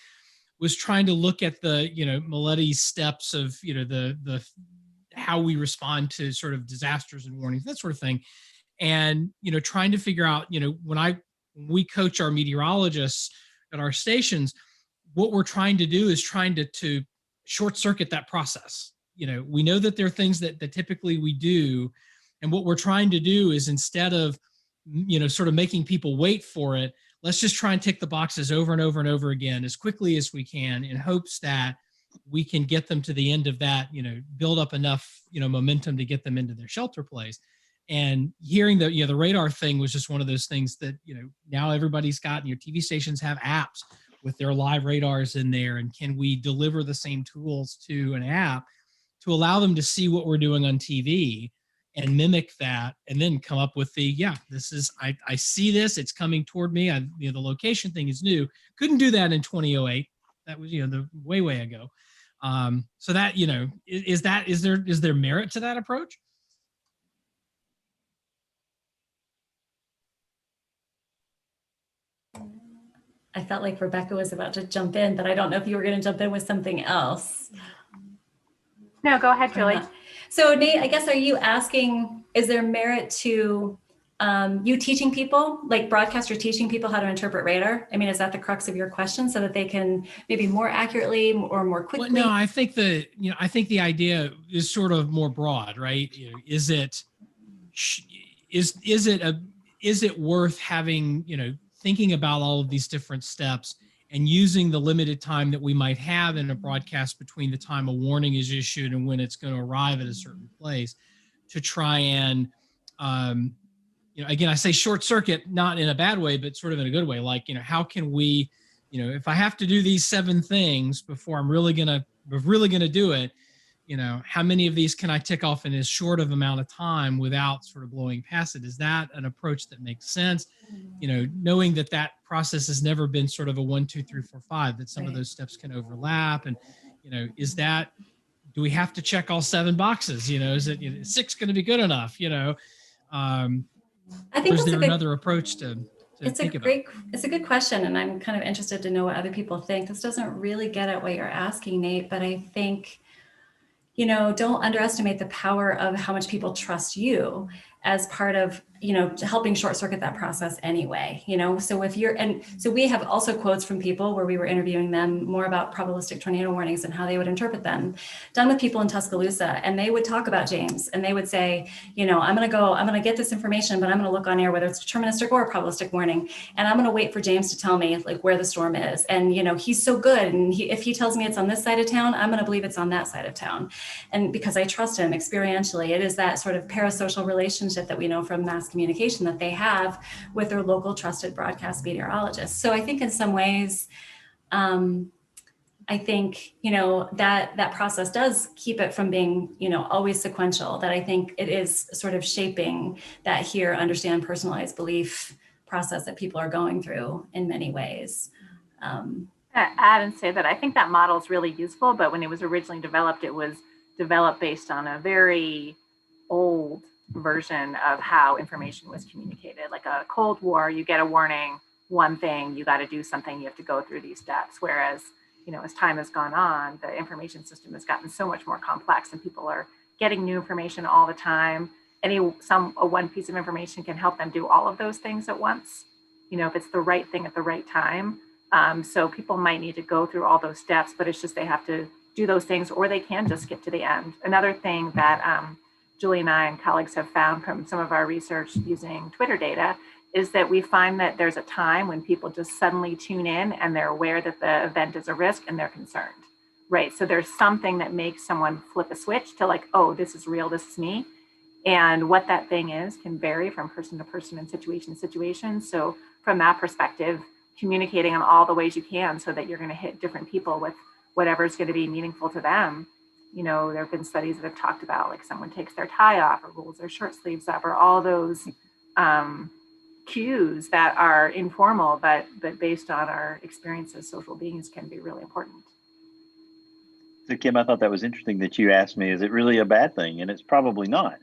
was trying to look at the Miletti's steps of the how we respond to sort of disasters and warnings, that sort of thing. And, trying to figure out, when we coach our meteorologists at our stations, what we're trying to do is trying to short circuit that process. We know that there are things that typically we do. And what we're trying to do is, instead of, sort of making people wait for it, let's just try and tick the boxes over and over and over again as quickly as we can, in hopes that we can get them to the end of that, build up enough, momentum to get them into their shelter place. And hearing the radar thing was just one of those things that, now everybody's got, TV stations have apps with their live radars in there. And can we deliver the same tools to an app to allow them to see what we're doing on TV and mimic that, and then come up with I see this, it's coming toward me. The location thing is new. Couldn't do that in 2008. That was, the way ago. So that, is there merit to that approach? I felt like Rebecca was about to jump in, but I don't know if you were going to jump in with something else. No, go ahead, Julie. So Nate, I guess, are you asking, is there merit to you teaching people, like broadcasters teaching people how to interpret radar? I mean, is that the crux of your question, so that they can maybe more accurately or more quickly? Well, no, I think the idea is sort of more broad, right? Is it worth having, thinking about all of these different steps and using the limited time that we might have in a broadcast between the time a warning is issued and when it's going to arrive at a certain place, to try and again, I say short circuit, not in a bad way, but sort of in a good way. Like, how can we, if I have to do these 7 things before I'm really gonna do it, how many of these can I tick off in as short of amount of time without sort of blowing past it? Is that an approach that makes sense? Knowing that process has never been sort of a 1, 2, 3, 4, 5, that some of those steps can overlap. And, do we have to check all 7 boxes? Is it 6 going to be good enough? I think is there another approach to think about? It's a good question, and I'm kind of interested to know what other people think. This doesn't really get at what you're asking, Nate, but I think, don't underestimate the power of how much people trust you. as part of, helping short circuit that process anyway, so so we have also quotes from people where we were interviewing them more about probabilistic tornado warnings and how they would interpret them, done with people in Tuscaloosa. And they would talk about James and they would say, I'm going to get this information, but I'm going to look on air, whether it's deterministic or a probabilistic warning. And I'm going to wait for James to tell me like where the storm is. And, he's so good. And if he tells me it's on this side of town, I'm going to believe it's on that side of town. And because I trust him experientially, it is that sort of parasocial relationship that we know from mass communication that they have with their local trusted broadcast meteorologists. So I think in some ways, I think, that process does keep it from being, always sequential, that I think it is sort of shaping that hear, understand, personalized belief process that people are going through in many ways. Add and say that I think that model is really useful, but when it was originally developed, it was developed based on a very old version of how information was communicated. Like a Cold War, you get a warning, one thing, you got to do something, you have to go through these steps. Whereas, as time has gone on, the information system has gotten so much more complex and people are getting new information all the time. One piece of information can help them do all of those things at once, if it's the right thing at the right time. So people might need to go through all those steps, but it's just they have to do those things, or they can just get to the end. Another thing that Julie and I and colleagues have found from some of our research using Twitter data is that we find that there's a time when people just suddenly tune in and they're aware that the event is a risk and they're concerned, right? So there's something that makes someone flip a switch to like, oh, this is real, this is me. And what that thing is can vary from person to person and situation to situation. So from that perspective, communicating in all the ways you can so that you're going to hit different people with whatever is going to be meaningful to them. There have been studies that have talked about like someone takes their tie off or rolls their shirt sleeves up, or all those cues that are informal, but based on our experience as social beings can be really important. So Kim, I thought that was interesting that you asked me, is it really a bad thing? And it's probably not.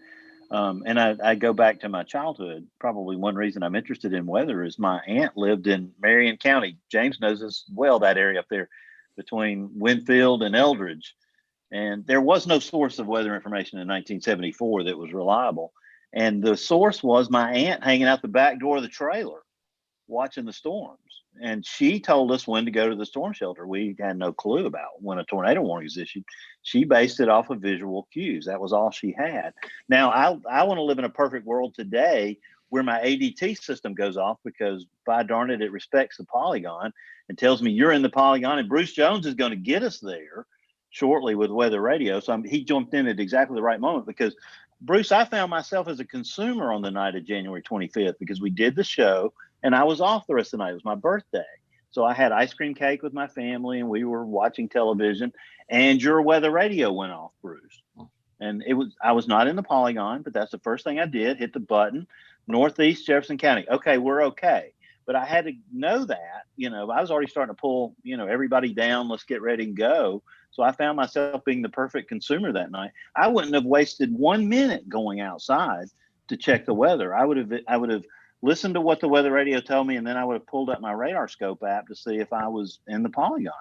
And I go back to my childhood. Probably one reason I'm interested in weather is my aunt lived in Marion County. James knows this well, that area up there between Winfield and Eldridge. And there was no source of weather information in 1974 that was reliable. And the source was my aunt hanging out the back door of the trailer watching the storms. And she told us when to go to the storm shelter. We had no clue about when a tornado warning is issued. She based it off of visual cues. That was all she had. Now, I want to live in a perfect world today where my ADT system goes off because, by darn it, it respects the polygon and tells me you're in the polygon, and Bruce Jones is going to get us there shortly with weather radio. So he jumped in at exactly the right moment, because Bruce, I found myself as a consumer on the night of January 25th because we did the show and I was off the rest of the night. It was my birthday. So I had ice cream cake with my family and we were watching television, and your weather radio went off, Bruce. And I was not in the polygon, but that's the first thing I did, hit the button, Northeast Jefferson County. Okay, we're okay. But I had to know that, I was already starting to pull, everybody down, let's get ready and go. So I found myself being the perfect consumer that night. I wouldn't have wasted 1 minute going outside to check the weather. I would have listened to what the weather radio told me, and then I would have pulled up my radar scope app to see if I was in the polygon.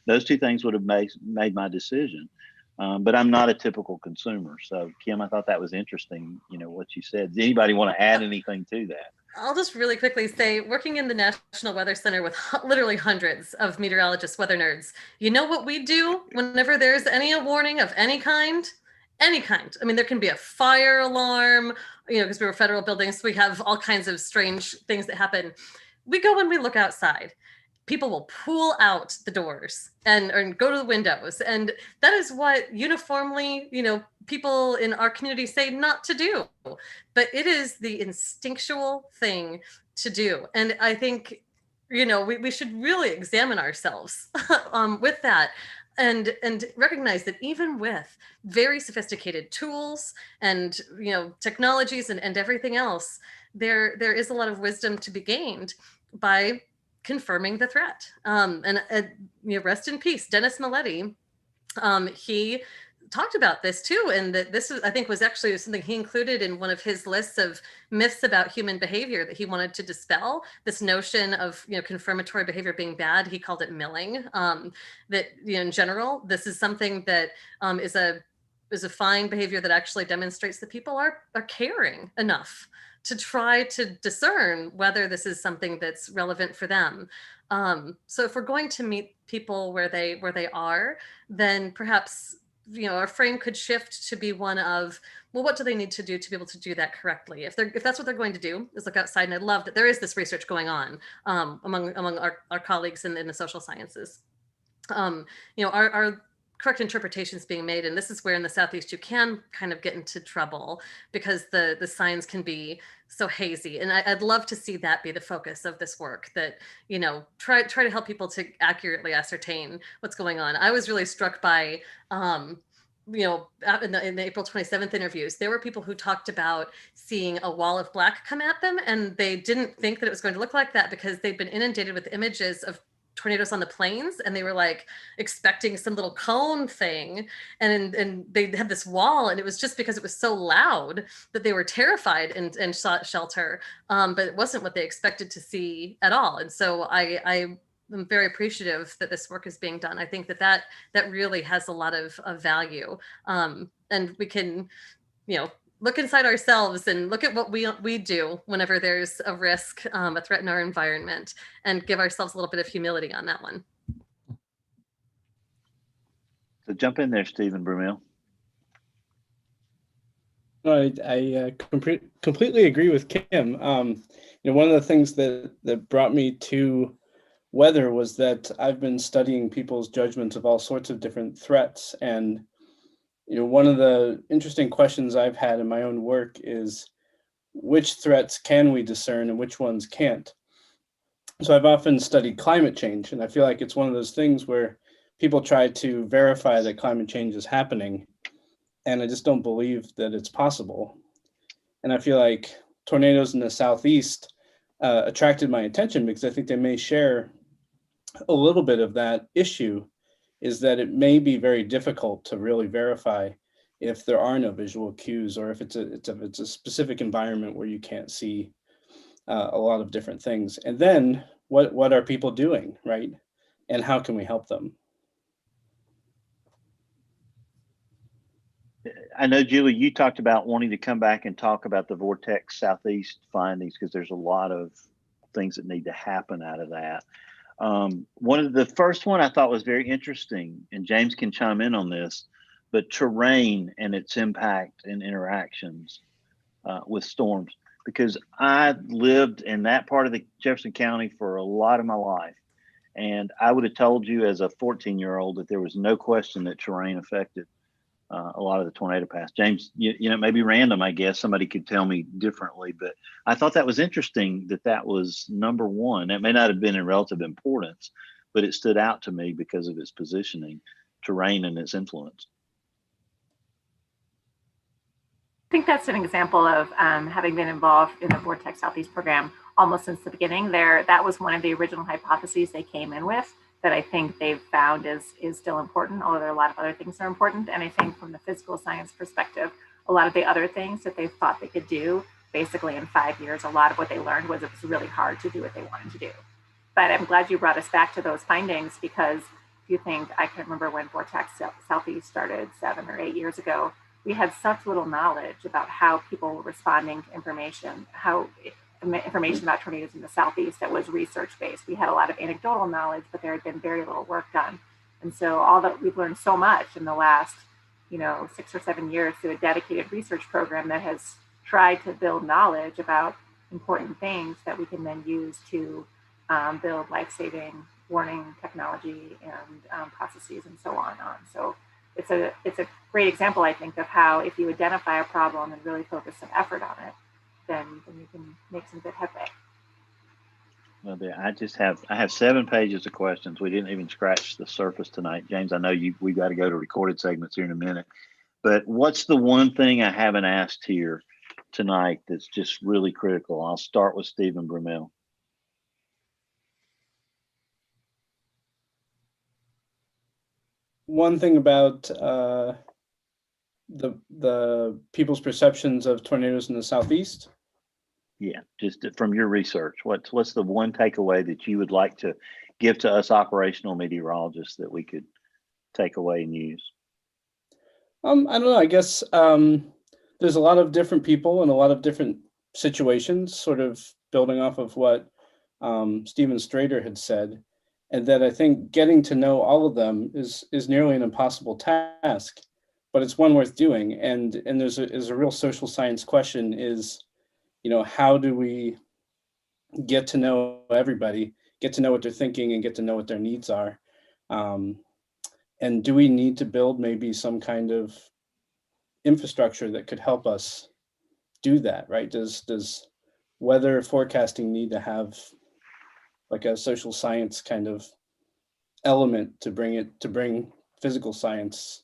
Those two things would have made my decision. But I'm not a typical consumer. So Kim, I thought that was interesting, what you said. Does anybody want to add anything to that? I'll just really quickly say, working in the National Weather Center with literally hundreds of meteorologists, weather nerds, you know what we do whenever there's any warning of any kind? Any kind. I mean, there can be a fire alarm, because we were federal buildings, so we have all kinds of strange things that happen. We go and we look outside. People will pull out the doors and go to the windows. And that is what uniformly, people in our community say not to do. But it is the instinctual thing to do. And I think, we should really examine ourselves with that. And recognize that even with very sophisticated tools and technologies and everything else, there is a lot of wisdom to be gained by confirming the threat. And rest in peace, Dennis Milletti. He talked about this too, and that this I think was actually something he included in one of his lists of myths about human behavior that he wanted to dispel. This notion of confirmatory behavior being bad. He called it milling. That in general, this is something that is a is a fine behavior that actually demonstrates that people are caring enough to try to discern whether this is something that's relevant for them. So if we're going to meet people where they are, then perhaps, you know, our frame could shift to be one of, well, what do they need to do to be able to do that correctly? If that's what they're going to do, is look outside. And I love that there is this research going on among our colleagues in the social sciences. You know, our correct interpretations being made, and this is where in the Southeast you can kind of get into trouble because the signs can be so hazy. And I'd love to see that be the focus of this work, that, you know, try to help people to accurately ascertain what's going on. I was really struck by you know, in the April 27th interviews, there were people who talked about seeing a wall of black come at them, and they didn't think that it was going to look like that because they'd been inundated with images of tornadoes on the plains, and they were like expecting some little cone thing, and they had this wall, and it was just because it was so loud that they were terrified and sought shelter, but it wasn't what they expected to see at all. And so I'm very appreciative that this work is being done. I think that really has a lot of value, and we can, you know, look inside ourselves and look at what we do whenever there's a risk, a threat in our environment, and give ourselves a little bit of humility on that one. So jump in there, Stephen Brumell. No, I completely agree with Kim. You know, one of the things that brought me to weather was that I've been studying people's judgments of all sorts of different threats. And, you know, one of the interesting questions I've had in my own work is which threats can we discern and which ones can't? So I've often studied climate change, and I feel like it's one of those things where people try to verify that climate change is happening, and I just don't believe that it's possible. And I feel like tornadoes in the Southeast attracted my attention because I think they may share a little bit of that issue, is that it may be very difficult to really verify if there are no visual cues, or if it's a specific environment where you can't see a lot of different things. And then what are people doing, right? And how can we help them? I know, Julie, you talked about wanting to come back and talk about the Vortex Southeast findings, because there's a lot of things that need to happen out of that. One of the first one I thought was very interesting, and James can chime in on this, but terrain and its impact and interactions with storms, because I lived in that part of the Jefferson County for a lot of my life. And I would have told you as a 14-year-old that there was no question that terrain affected a lot of the tornado paths. James, you know, it may be random, I guess. Somebody could tell me differently, but I thought that was interesting that was number one. It may not have been in relative importance, but it stood out to me because of its positioning, terrain, and its influence. I think that's an example of having been involved in the Vortex Southeast program almost since the beginning. That was one of the original hypotheses they came in with, that I think they've found is still important, although there are a lot of other things that are important. And I think from the physical science perspective, a lot of the other things that they thought they could do, basically in 5 years, a lot of what they learned was it was really hard to do what they wanted to do. But I'm glad you brought us back to those findings, because if you think, I can remember when Vortex Southeast started 7 or 8 years ago, we had such little knowledge about how people were responding to information, information about tornadoes in the Southeast that was research-based. We had a lot of anecdotal knowledge, but there had been very little work done. And so all that we've learned so much in the last, 6 or 7 years through a dedicated research program that has tried to build knowledge about important things that we can then use to build life-saving warning technology and processes and so on. So it's a great example, I think, of how if you identify a problem and really focus some effort on it, then you can make some good headway. Well, I have 7 pages of questions. We didn't even scratch the surface tonight. James, I know we've got to go to recorded segments here in a minute, but what's the one thing I haven't asked here tonight that's just really critical? I'll start with Stephen Brumell. One thing about the people's perceptions of tornadoes in the Southeast. Yeah, just from your research, what's the one takeaway that you would like to give to us operational meteorologists that we could take away and use? I don't know. I guess there's a lot of different people and a lot of different situations, sort of building off of what Stephen Strader had said, and that I think getting to know all of them is nearly an impossible task, but it's one worth doing. And there's a real social science question: is, how do we get to know everybody, get to know what they're thinking, and get to know what their needs are? And do we need to build maybe some kind of infrastructure that could help us do that, right? Does weather forecasting need to have like a social science kind of element to bring physical science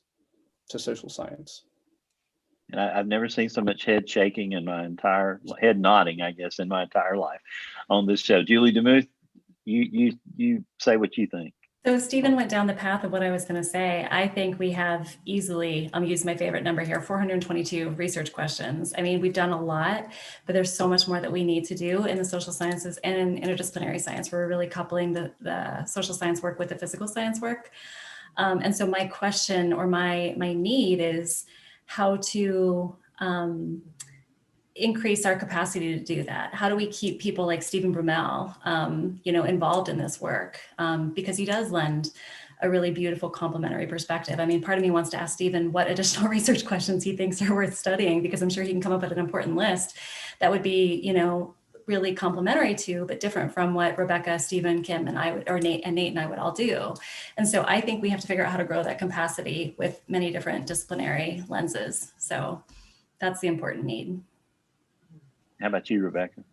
to social science? And I've never seen so much head shaking in my entire head nodding, I guess, in my entire life on this show. Julie DeMuth, you say what you think. So Stephen went down the path of what I was going to say. I think we have easily, I'm using my favorite number here, 422 research questions. I mean, we've done a lot, but there's so much more that we need to do in the social sciences and in interdisciplinary science. We're really coupling the social science work with the physical science work. And so my question or my need is how to increase our capacity to do that. How do we keep people like Stephen Brumell, involved in this work? Because he does lend a really beautiful complementary perspective. I mean, part of me wants to ask Stephen what additional research questions he thinks are worth studying, because I'm sure he can come up with an important list that would be, really complementary to, but different from what Rebecca, Stephen, Kim, and I would, or Nate and I would all do. And so I think we have to figure out how to grow that capacity with many different disciplinary lenses. So that's the important need. How about you, Rebecca?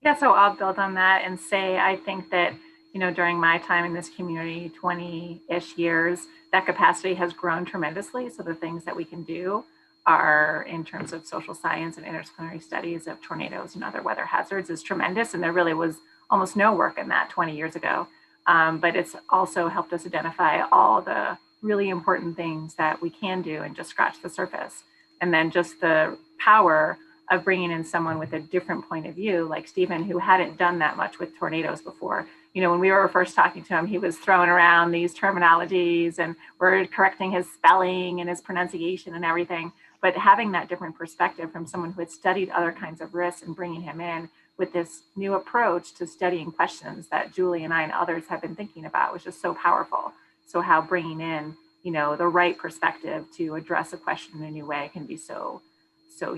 Yeah, so I'll build on that and say, I think that, during my time in this community, 20-ish years, that capacity has grown tremendously. So the things that we can do are, in terms of social science and interdisciplinary studies of tornadoes and other weather hazards, is tremendous. And there really was almost no work in that 20 years ago. But it's also helped us identify all the really important things that we can do and just scratch the surface. And then just the power of bringing in someone with a different point of view, like Stephen, who hadn't done that much with tornadoes before. When we were first talking to him, he was throwing around these terminologies and we're correcting his spelling and his pronunciation and everything. But having that different perspective from someone who had studied other kinds of risks and bringing him in with this new approach to studying questions that Julie and I and others have been thinking about was just so powerful. So how bringing in, the right perspective to address a question in a new way can be so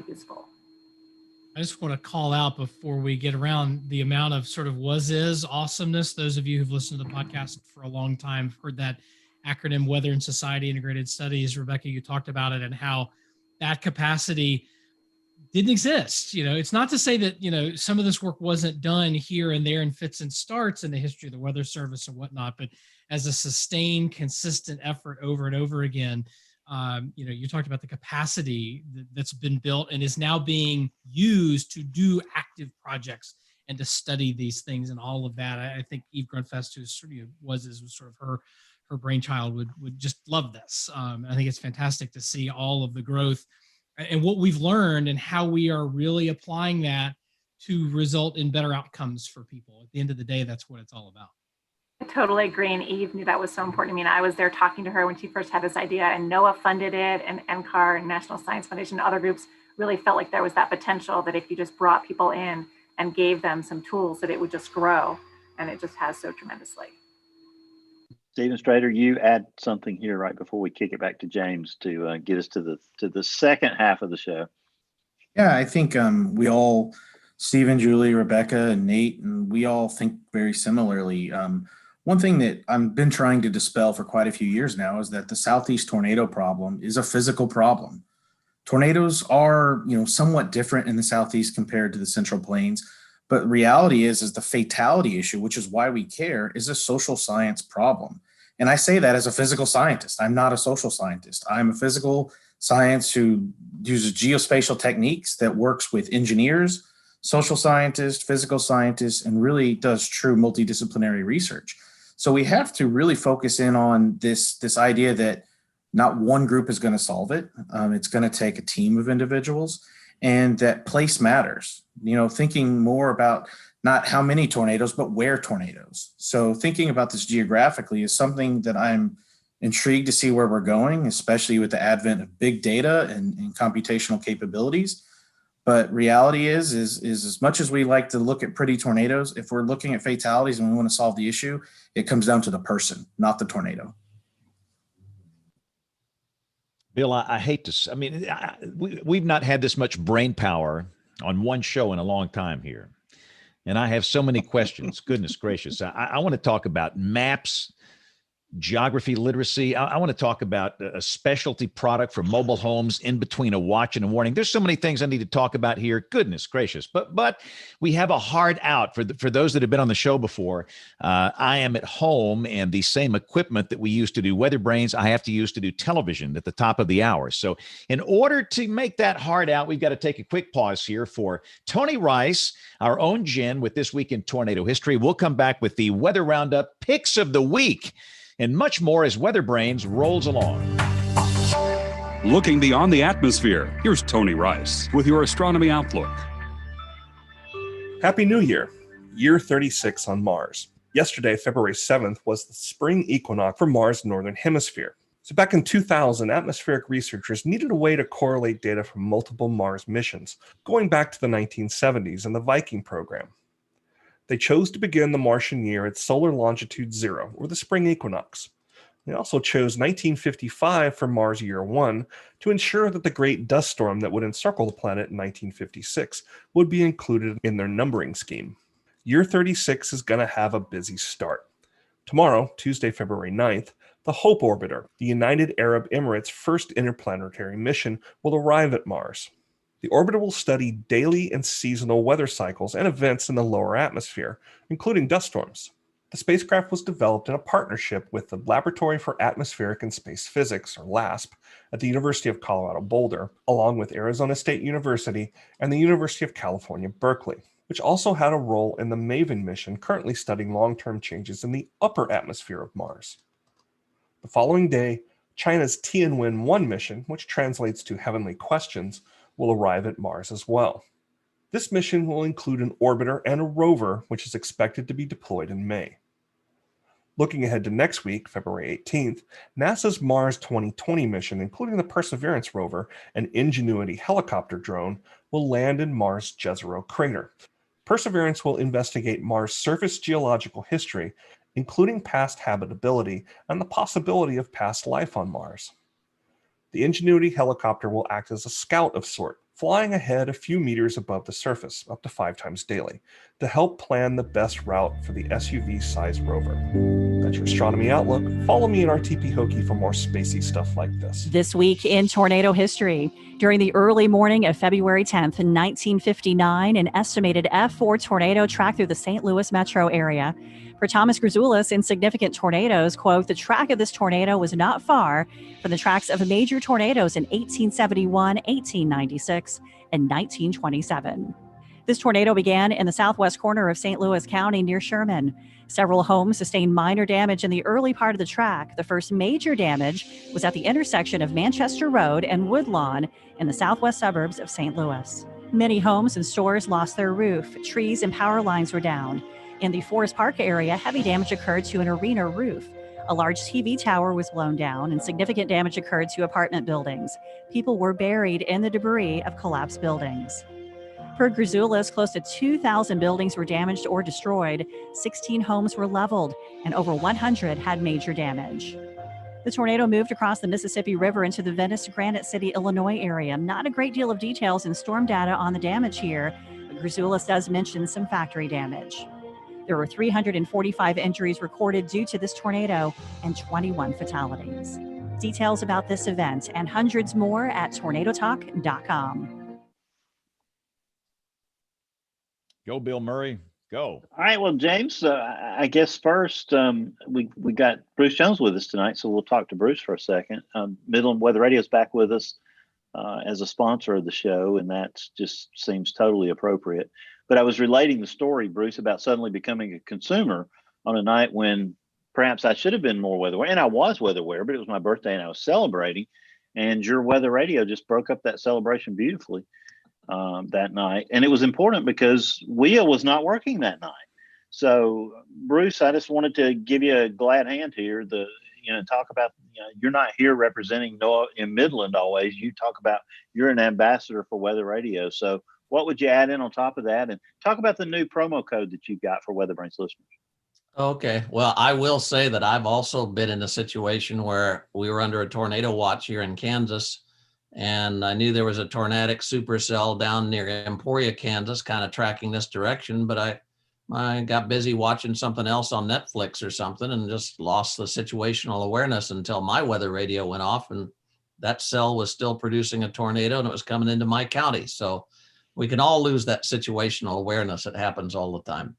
useful. I just want to call out before we get around the amount of sort of was-is awesomeness. Those of you who've listened to the podcast for a long time have heard that acronym, Weather and Society Integrated Studies. Rebecca, you talked about it and how that capacity didn't exist. It's not to say that, some of this work wasn't done here and there in fits and starts in the history of the Weather Service and whatnot, but as a sustained, consistent effort over and over again, you talked about the capacity that's been built and is now being used to do active projects and to study these things and all of that. I think Eve Grunfest, who sort of was sort of her brainchild, would just love this. I think it's fantastic to see all of the growth and what we've learned and how we are really applying that to result in better outcomes for people. At the end of the day, that's what it's all about. I totally agree. And Eve knew that was so important to me. And I was there talking to her when she first had this idea, and NOAA funded it, and NCAR and National Science Foundation and other groups really felt like there was that potential that if you just brought people in and gave them some tools, that it would just grow. And it just has so tremendously. Stephen Strader, you add something here right before we kick it back to James to get us to the second half of the show. Yeah, I think we all, Stephen, Julie, Rebecca, and Nate, and we all think very similarly. One thing that I've been trying to dispel for quite a few years now is that the Southeast tornado problem is a physical problem. Tornadoes are, somewhat different in the Southeast compared to the Central Plains, but reality is the fatality issue, which is why we care, is a social science problem. And I say that as a physical scientist. I'm not a social scientist. I'm a physical science who uses geospatial techniques that works with engineers, social scientists, physical scientists, and really does true multidisciplinary research. So we have to really focus in on this idea that not one group is going to solve it. It's going to take a team of individuals, and that place matters. Thinking more about not how many tornadoes, but where tornadoes. So thinking about this geographically is something that I'm intrigued to see where we're going, especially with the advent of big data and computational capabilities. But reality is as much as we like to look at pretty tornadoes, if we're looking at fatalities and we want to solve the issue, it comes down to the person, not the tornado. Bill, I hate to, I mean, we've not had this much brain power on one show in a long time here. And I have so many questions. Goodness gracious. I want to talk about maps, geography literacy. I want to talk about a specialty product for mobile homes in between a watch and a warning. There's so many things I need to talk about here. Goodness gracious. But we have a hard out for those that have been on the show before. I am at home, and the same equipment that we used to do WeatherBrains, I have to use to do television at the top of the hour. So in order to make that hard out, we've got to take a quick pause here for Tony Rice, our own Jen, with This Week in Tornado History. We'll come back with the Weather Roundup picks of the week and much more as WeatherBrains rolls along. Looking beyond the atmosphere, here's Tony Rice with your astronomy outlook. Happy New Year, year 36 on Mars. Yesterday, February 7th, was the spring equinox for Mars' northern hemisphere. So back in 2000, atmospheric researchers needed a way to correlate data from multiple Mars missions, going back to the 1970s and the Viking program. They chose to begin the Martian year at solar longitude 0, or the spring equinox. They also chose 1955 for Mars year 1 to ensure that the great dust storm that would encircle the planet in 1956 would be included in their numbering scheme. Year 36 is going to have a busy start. Tomorrow, Tuesday, February 9th, the HOPE orbiter, the United Arab Emirates' first interplanetary mission, will arrive at Mars. The orbiter will study daily and seasonal weather cycles and events in the lower atmosphere, including dust storms. The spacecraft was developed in a partnership with the Laboratory for Atmospheric and Space Physics, or LASP, at the University of Colorado Boulder, along with Arizona State University and the University of California, Berkeley, which also had a role in the MAVEN mission currently studying long-term changes in the upper atmosphere of Mars. The following day, China's Tianwen-1 mission, which translates to Heavenly Questions, will arrive at Mars as well. This mission will include an orbiter and a rover, which is expected to be deployed in May. Looking ahead to next week, February 18th, NASA's Mars 2020 mission, including the Perseverance rover and Ingenuity helicopter drone, will land in Mars' Jezero crater. Perseverance will investigate Mars' surface geological history, including past habitability and the possibility of past life on Mars. The Ingenuity helicopter will act as a scout of sort, flying ahead a few meters above the surface, up to 5 times daily, to help plan the best route for the SUV-sized rover. That's your astronomy outlook. Follow me in RTP Hokie for more spacey stuff like this. This week in tornado history. During the early morning of February 10th in 1959, an estimated F4 tornado tracked through the St. Louis metro area. For Thomas Grzoulis, insignificant tornadoes, quote, the track of this tornado was not far from the tracks of major tornadoes in 1871, 1896, and 1927. This tornado began in the southwest corner of St. Louis County near Sherman. Several homes sustained minor damage in the early part of the track. The first major damage was at the intersection of Manchester Road and Woodlawn in the southwest suburbs of St. Louis. Many homes and stores lost their roof. Trees and power lines were down. In the Forest Park area, heavy damage occurred to an arena roof. A large TV tower was blown down, and significant damage occurred to apartment buildings. People were buried in the debris of collapsed buildings. Per Grzoulis, close to 2,000 buildings were damaged or destroyed, 16 homes were leveled, and over 100 had major damage. The tornado moved across the Mississippi River into the Venice, Granite City, Illinois area. Not a great deal of details in storm data on the damage here, but Grzoulis does mention some factory damage. There were 345 injuries recorded due to this tornado and 21 fatalities. Details about this event and hundreds more at tornadotalk.com. Go, Bill Murray. Go. All right. Well, James, I guess first we got Bruce Jones with us tonight, so we'll talk to Bruce for a second. Midland Weather Radio is back with us as a sponsor of the show, and that just seems totally appropriate. But I was relating the story, Bruce, about suddenly becoming a consumer on a night when perhaps I should have been more weather aware, and I was weather aware, but it was my birthday and I was celebrating, and your weather radio just broke up that celebration beautifully that night. And it was important because WIA was not working that night. So, Bruce, I just wanted to give you a glad hand here. talk about, you're not here representing NOAA in Midland always. You talk about you're an ambassador for Weather Radio. So what would you add in on top of that? And talk about the new promo code that you've got for WeatherBrains listeners. Okay. Well, I will say that I've also been in a situation where we were under a tornado watch here in Kansas, and I knew there was a tornadic supercell down near Emporia, Kansas, kind of tracking this direction, but I got busy watching something else on Netflix or something and just lost the situational awareness until my weather radio went off, and that cell was still producing a tornado and it was coming into my county. So we can all lose that situational awareness. It happens all the time.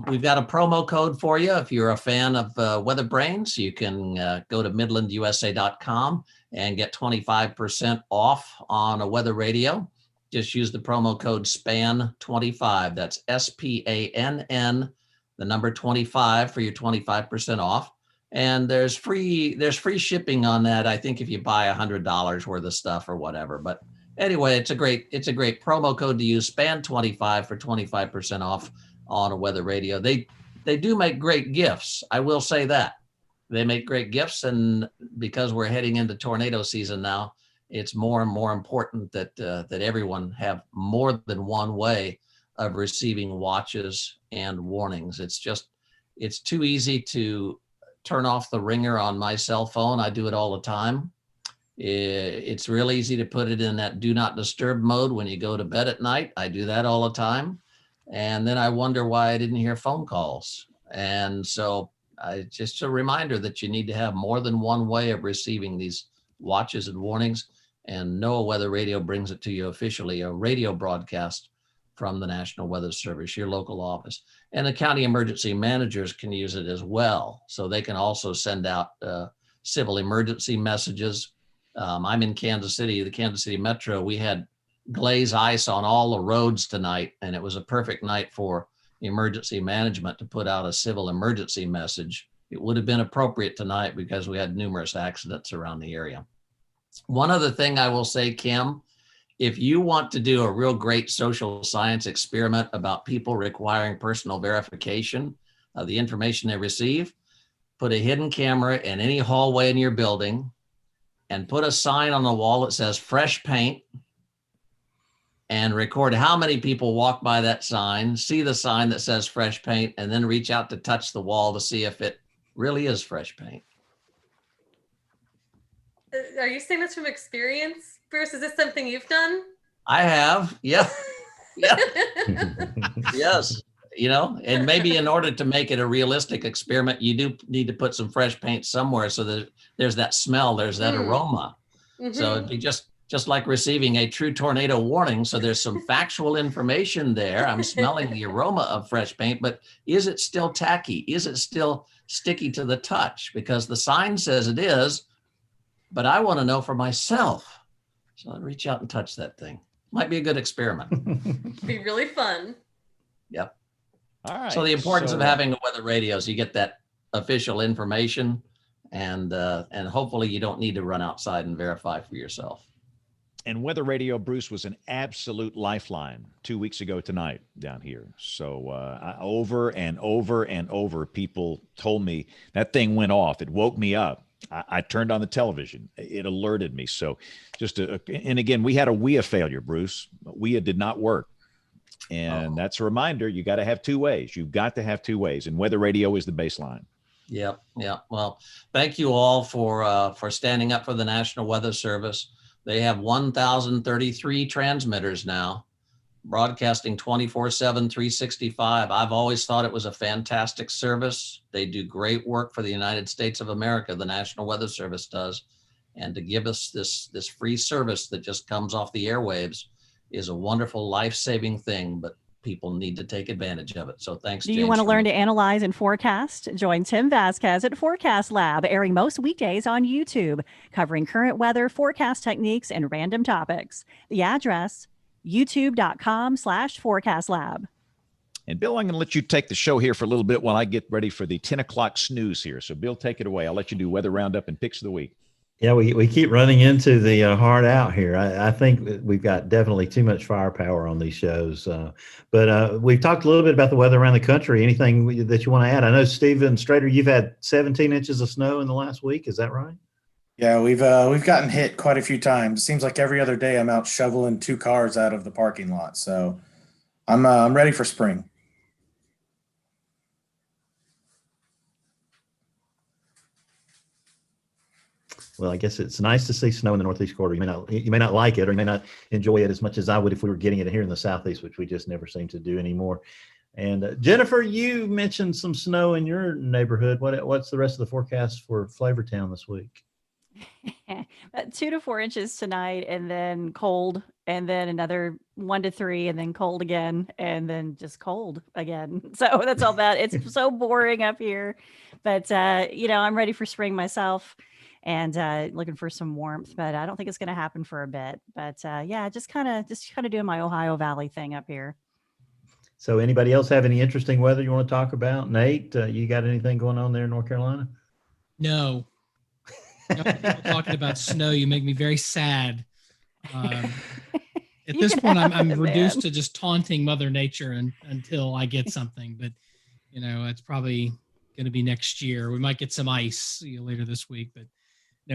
We've got a promo code for you. If you're a fan of WeatherBrains, you can go to midlandusa.com and get 25% off on a weather radio. Just use the promo code SPAN25. That's SPANN, the number 25 for your 25% off. And there's free shipping on that. I think if you buy $100 worth of stuff or whatever. But anyway, it's a great promo code to use, SPAN25 for 25% off on a weather radio. They do make great gifts. I will say that. They make great gifts, and because we're heading into tornado season now, it's more and more important that everyone have more than one way of receiving watches and warnings. It's too easy to turn off the ringer on my cell phone. I do it all the time. It's real easy to put it in that do not disturb mode when you go to bed at night. I do that all the time. And then I wonder why I didn't hear phone calls. And so just a reminder that you need to have more than one way of receiving these watches and warnings. And NOAA Weather Radio brings it to you officially, a radio broadcast from the National Weather Service, your local office. And the county emergency managers can use it as well. So they can also send out civil emergency messages. I'm in Kansas City, the Kansas City Metro. We had glaze ice on all the roads tonight, and it was a perfect night for emergency management to put out a civil emergency message. It would have been appropriate tonight because we had numerous accidents around the area. One other thing I will say, Kim, if you want to do a real great social science experiment about people requiring personal verification of the information they receive, put a hidden camera in any hallway in your building and put a sign on the wall that says fresh paint, and record how many people walk by that sign, see the sign that says fresh paint, and then reach out to touch the wall to see if it really is fresh paint. Are you saying this from experience, Bruce? Is this something you've done? I have, yeah. Yeah. Yes. And maybe in order to make it a realistic experiment, you do need to put some fresh paint somewhere so that there's that smell, there's that aroma. Mm-hmm. So it'd be just like receiving a true tornado warning. So there's some factual information there. I'm smelling the aroma of fresh paint, but is it still tacky? Is it still sticky to the touch? Because the sign says it is, but I want to know for myself. So I'll reach out and touch that thing. Might be a good experiment. Be really fun. Yep. All right. So the importance of having a weather radio is you get that official information, and hopefully you don't need to run outside and verify for yourself. And weather radio, Bruce, was an absolute lifeline 2 weeks ago tonight down here. So over and over and over, people told me that thing went off. It woke me up. I turned on the television. It alerted me. So and again, we had a WEA failure, Bruce. WEA did not work. And that's a reminder, you got to have two ways. You've got to have two ways. And weather radio is the baseline. Yep. Yeah. Well, thank you all for standing up for the National Weather Service. They have 1,033 transmitters now, broadcasting 24/7, 365. I've always thought it was a fantastic service. They do great work for the United States of America, the National Weather Service does. And to give us this free service that just comes off the airwaves is a wonderful life-saving thing, but people need to take advantage of it. So thanks, James. Do you want to learn to analyze and forecast? Join Tim Vasquez at Forecast Lab, airing most weekdays on YouTube, covering current weather, forecast techniques, and random topics. The address, youtube.com/forecastlab. And Bill, I'm going to let you take the show here for a little bit while I get ready for the 10 o'clock snooze here. So Bill, take it away. I'll let you do weather roundup and picks of the week. Yeah, we keep running into the hard out here. I think that we've got definitely too much firepower on these shows. But we've talked a little bit about the weather around the country. Anything that you want to add? I know, Stephen Strader, you've had 17 inches of snow in the last week. Is that right? Yeah, we've gotten hit quite a few times. Seems like every other day I'm out shoveling 2 cars out of the parking lot. So I'm ready for spring. Well, I guess it's nice to see snow in the Northeast corridor. You may not like it, or you may not enjoy it as much as I would if we were getting it here in the Southeast, which we just never seem to do anymore. And Jennifer, you mentioned some snow in your neighborhood. What's the rest of the forecast for Flavortown this week? 2 to 4 inches tonight, and then cold, and then another 1 to 3, and then cold again, and then just cold again. So that's all that. It's so boring up here, but I'm ready for spring myself, and looking for some warmth. But I don't think it's going to happen for a bit. But just kind of doing my Ohio Valley thing up here. So anybody else have any interesting weather you want to talk about? Nate, you got anything going on there in North Carolina? No. Talking about snow, you make me very sad. At this point, I'm reduced to just taunting Mother Nature until I get something. But it's probably going to be next year. We might get some ice later this week. But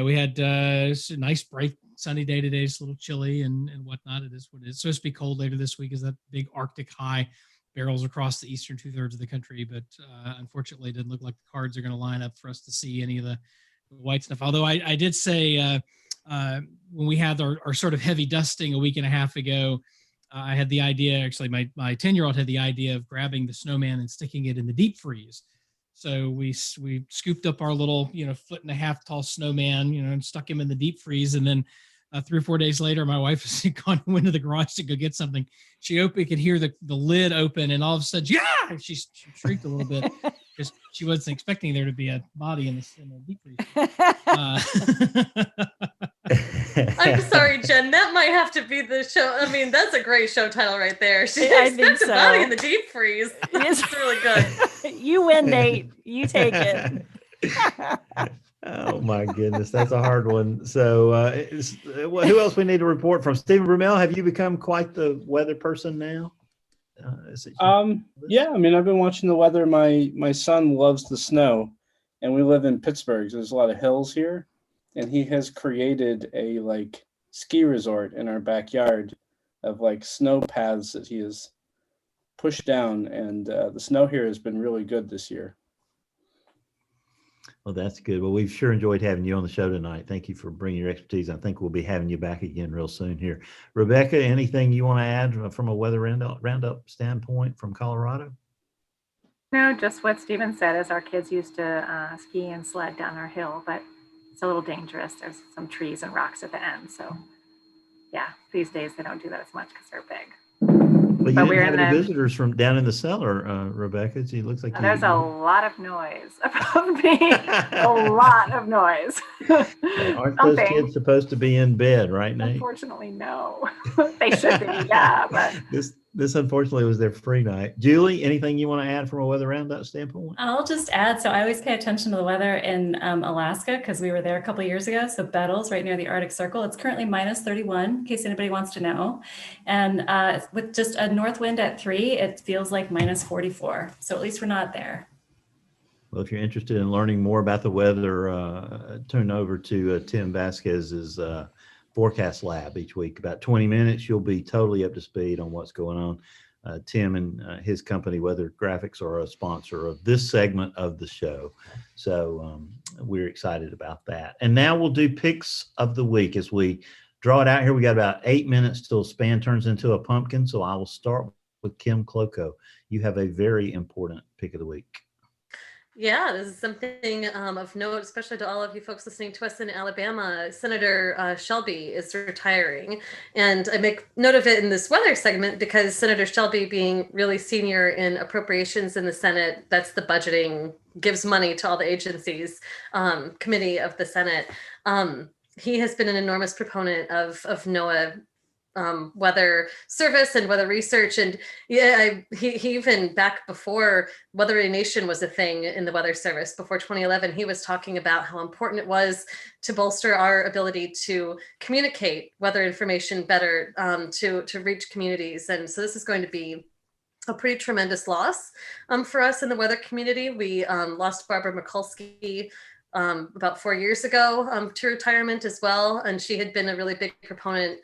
we had a nice, bright, sunny day today. It's a little chilly and whatnot. It is what it is. It's supposed to be cold later this week as that big Arctic high barrels across the eastern 2/3 of the country. But unfortunately, it doesn't look like the cards are going to line up for us to see any of the white stuff. Although I did say when we had our sort of heavy dusting a week and a half ago, I had the idea, actually my 10-year-old had the idea of grabbing the snowman and sticking it in the deep freeze. So we scooped up our little 1.5-foot tall snowman, and stuck him in the deep freeze. And then 3 or 4 days later, my wife was gone into the garage to go get something. She could hear the lid open, and all of a sudden, she shrieked a little bit because she wasn't expecting there to be a body in the deep freeze. I'm sorry, Jen. That might have to be the show. I mean, that's a great show title right there. She expects a body in the deep freeze. It's really good. You win, Nate. You take it. Oh my goodness, that's a hard one. So who else we need to report from? Stephen Brumell, have you become quite the weather person now? Yeah, I mean, I've been watching the weather. My son loves the snow, and we live in Pittsburgh, so there's a lot of hills here, and he has created a ski resort in our backyard of snow paths that he has pushed down, and the snow here has been really good this year. Well, that's good. Well, we've sure enjoyed having you on the show tonight. Thank you for bringing your expertise. I think we'll be having you back again real soon here. Rebecca, anything you want to add from a weather roundup standpoint from Colorado? No, just what Stephen said, as our kids used to ski and sled down our hill, but it's a little dangerous. There's some trees and rocks at the end. So yeah, these days they don't do that as much because they're big. Well, you didn't have any visitors from down in the cellar, Rebecca. It looks like there's a lot of noise above me. A lot of noise. Aren't those kids supposed to be in bed, right, Nate? Unfortunately, no. They should be, yeah. But this unfortunately was their free night. Julie, anything you want to add from a weather roundup standpoint? I'll just add, so I always pay attention to the weather in Alaska because we were there a couple of years ago. So Bettles, right near the Arctic Circle, it's currently -31, in case anybody wants to know. And with just a north wind at 3, it feels like -44. So at least we're not there. Well, if you're interested in learning more about the weather, turn over to Tim Vasquez's Forecast Lab each week. About 20 minutes, you'll be totally up to speed on what's going on. Tim and his company, Weather Graphics, are a sponsor of this segment of the show. So we're excited about that. And now we'll do picks of the week as we draw it out here. We got about 8 minutes till Span turns into a pumpkin. So I will start with Kim Kloko. You have a very important pick of the week. Yeah, this is something of note, especially to all of you folks listening to us in Alabama. Senator Shelby is retiring, and I make note of it in this weather segment because Senator Shelby, being really senior in appropriations in the Senate, that's the budgeting, gives money to all the agencies, committee of the Senate. He has been an enormous proponent of NOAA weather service and weather research. And yeah, he even back before Weather Nation was a thing in the weather service, before 2011, he was talking about how important it was to bolster our ability to communicate weather information better, to reach communities. And so this is going to be a pretty tremendous loss for us in the weather community. We lost Barbara Mikulski about 4 years ago to retirement as well. And she had been a really big proponent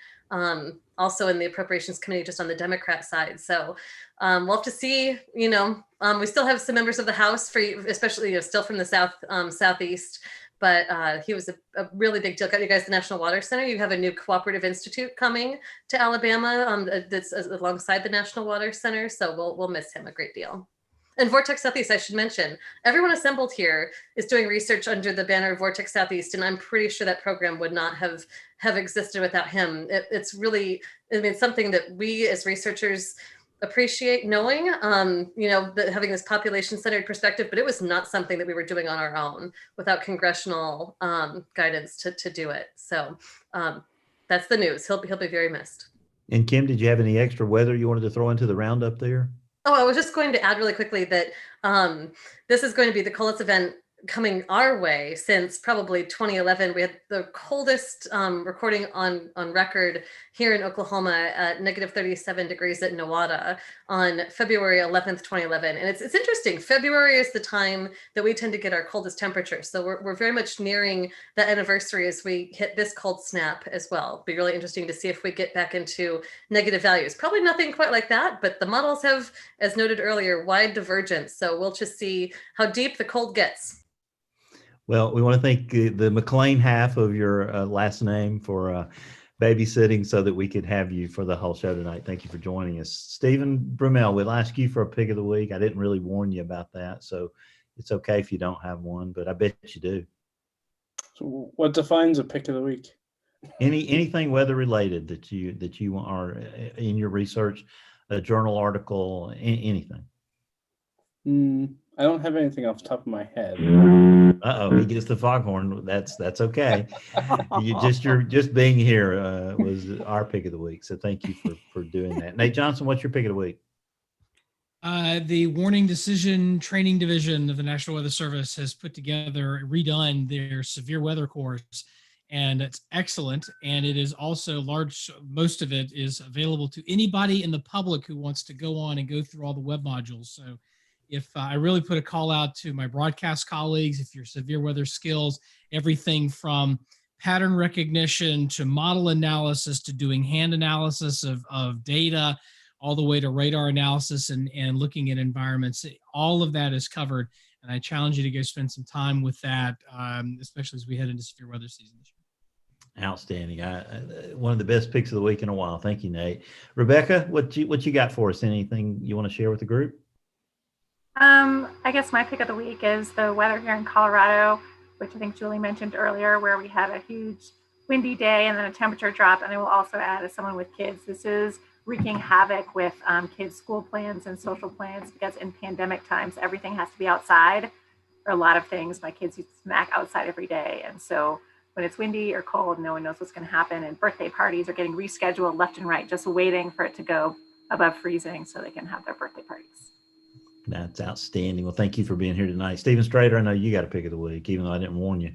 also in the Appropriations Committee, just on the Democrat side. So we'll have to see, we still have some members of the House, especially still from the Southeast, but he was a really big deal. Got you guys the National Water Center. You have a new cooperative institute coming to Alabama that's alongside the National Water Center. So we'll miss him a great deal. And Vortex Southeast, I should mention, everyone assembled here is doing research under the banner of Vortex Southeast, and I'm pretty sure that program would not have existed without him. It's really, something that we as researchers appreciate knowing, that having this population-centered perspective, but it was not something that we were doing on our own without congressional guidance to do it. So that's the news. He'll be very missed. And Kim, did you have any extra weather you wanted to throw into the roundup there? Oh, I was just going to add really quickly that this is going to be the coldest event coming our way since probably 2011. We had the coldest recording on record here in Oklahoma at -37 degrees at Nowata on February 11th, 2011. And it's interesting. February is the time that we tend to get our coldest temperature. So we're very much nearing that anniversary as we hit this cold snap as well. It'll be really interesting to see if we get back into negative values. Probably nothing quite like that, but the models have, as noted earlier, wide divergence. So we'll just see how deep the cold gets. Well, we want to thank the McLean half of your last name for babysitting so that we could have you for the whole show tonight. Thank you for joining us. Stephen Brummel, we'll ask you for a pick of the week. I didn't really warn you about that, so it's okay if you don't have one, but I bet you do. So what defines a pick of the week? Anything weather related that you are in your research, a journal article, anything. I don't have anything off the top of my head. Uh-oh, he gets the foghorn. That's okay. Just being here was our pick of the week. So thank you for doing that. Nate Johnson, what's your pick of the week? The Warning Decision Training Division of the National Weather Service has redone their severe weather course, and it's excellent. And it is also most of it is available to anybody in the public who wants to go on and go through all the web modules. So if I really put a call out to my broadcast colleagues, if your severe weather skills, everything from pattern recognition to model analysis to doing hand analysis of data, all the way to radar analysis and looking at environments, all of that is covered. And I challenge you to go spend some time with that, especially as we head into severe weather season this year. Outstanding. One of the best picks of the week in a while. Thank you, Nate. Rebecca, what you got for us? Anything you want to share with the group? I guess my pick of the week is the weather here in Colorado, which I think Julie mentioned earlier, where we had a huge windy day and then a temperature drop. And I will also add, as someone with kids, this is wreaking havoc with kids' school plans and social plans, because in pandemic times, everything has to be outside, or a lot of things. My kids used to snack outside every day. And so when it's windy or cold, no one knows what's going to happen. And birthday parties are getting rescheduled left and right, just waiting for it to go above freezing so they can have their birthday parties. That's outstanding. Well, thank you for being here tonight. Stephen Strader, I know you got a pick of the week, even though I didn't warn you.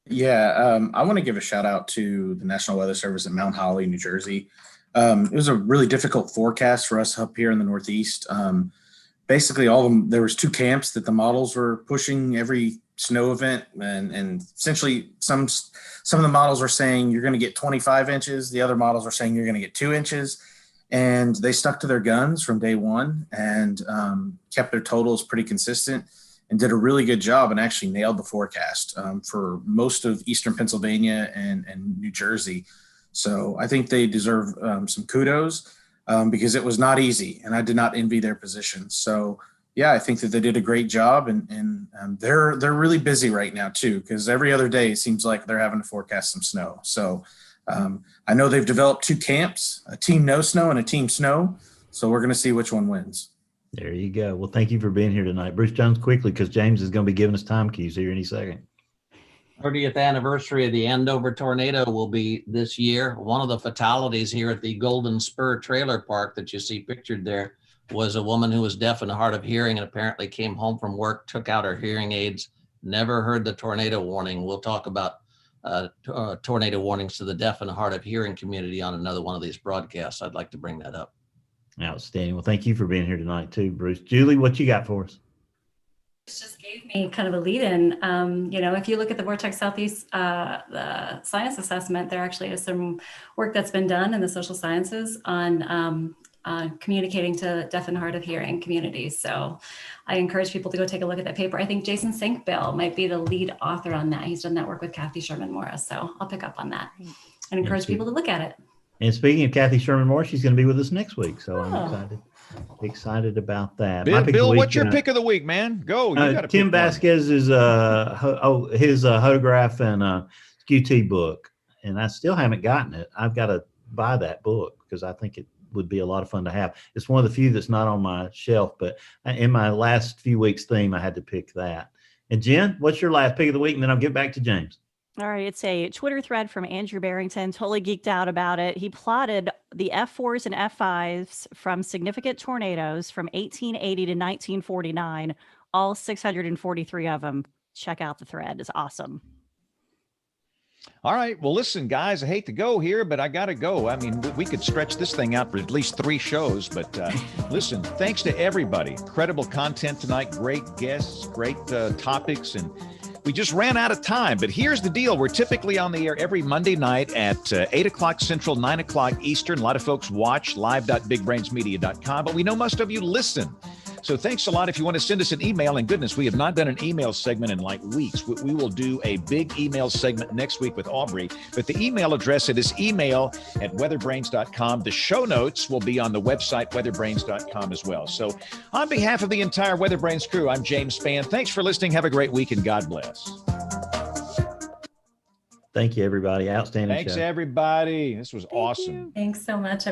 Yeah, I want to give a shout out to the National Weather Service in Mount Holly, New Jersey. It was a really difficult forecast for us up here in the Northeast. Basically, there was two camps that the models were pushing every snow event, and essentially some of the models were saying you're going to get 25 inches. The other models were saying you're going to get 2 inches. And they stuck to their guns from day one and kept their totals pretty consistent and did a really good job and actually nailed the forecast for most of Eastern Pennsylvania and New Jersey. So I think they deserve some kudos because it was not easy, and I did not envy their position. So yeah, I think that they did a great job, and they're really busy right now too, because every other day it seems like they're having to forecast some snow. So I know they've developed two camps, a team no snow and a team snow. So we're going to see which one wins. There you go. Well, thank you for being here tonight. Bruce Jones, quickly, because James is going to be giving us time cues here any second. 30th anniversary of the Andover tornado will be this year. One of the fatalities here at the Golden Spur Trailer Park that you see pictured there was a woman who was deaf and hard of hearing and apparently came home from work, took out her hearing aids, never heard the tornado warning. We'll talk about tornado warnings to the deaf and hard of hearing community on another one of these broadcasts. I'd like to bring that up. Outstanding. Well, thank you for being here tonight too, Bruce. Julie, what you got for us? Just gave me kind of a lead in. If you look at the Vortex Southeast the science assessment, there actually is some work that's been done in the social sciences on communicating to deaf and hard of hearing communities. So I encourage people to go take a look at that paper. I think Jason Sankbill might be the lead author on that. He's done that work with Kathy Sherman Morris. So I'll pick up on that and encourage people to look at it. And speaking of Kathy Sherman Morris, she's going to be with us next week. So I'm excited about that. Bill, what's your pick of the week, man? Go. You got Tim Vasquez's his Photograph and QT book. And I still haven't gotten it. I've got to buy that book because I think it would be a lot of fun to have. It's one of the few that's not on my shelf, but in my last few weeks theme, I had to pick that. And Jen, what's your last pick of the week? And then I'll get back to James. All right, it's a Twitter thread from Andrew Barrington, totally geeked out about it. He plotted the F4s and F5s from significant tornadoes from 1880 to 1949, all 643 of them. Check out the thread. It's awesome. All right. Well, listen, guys, I hate to go here, but I got to go. I mean, we could stretch this thing out for at least 3 shows, but listen, thanks to everybody. Incredible content tonight, great guests, great topics, and we just ran out of time, but here's the deal. We're typically on the air every Monday night at 8 o'clock Central, 9 o'clock Eastern. A lot of folks watch live.bigbrainsmedia.com, but we know most of you listen. So thanks a lot. If you want to send us an email, and goodness, we have not done an email segment in like weeks. We will do a big email segment next week with Aubrey, but the email address, it is email@weatherbrains.com. The show notes will be on the website, weatherbrains.com as well. So on behalf of the entire WeatherBrains crew, I'm James Spann. Thanks for listening. Have a great week and God bless. Thank you, everybody. Outstanding Thanks, show. everybody. This was awesome. Thanks so much.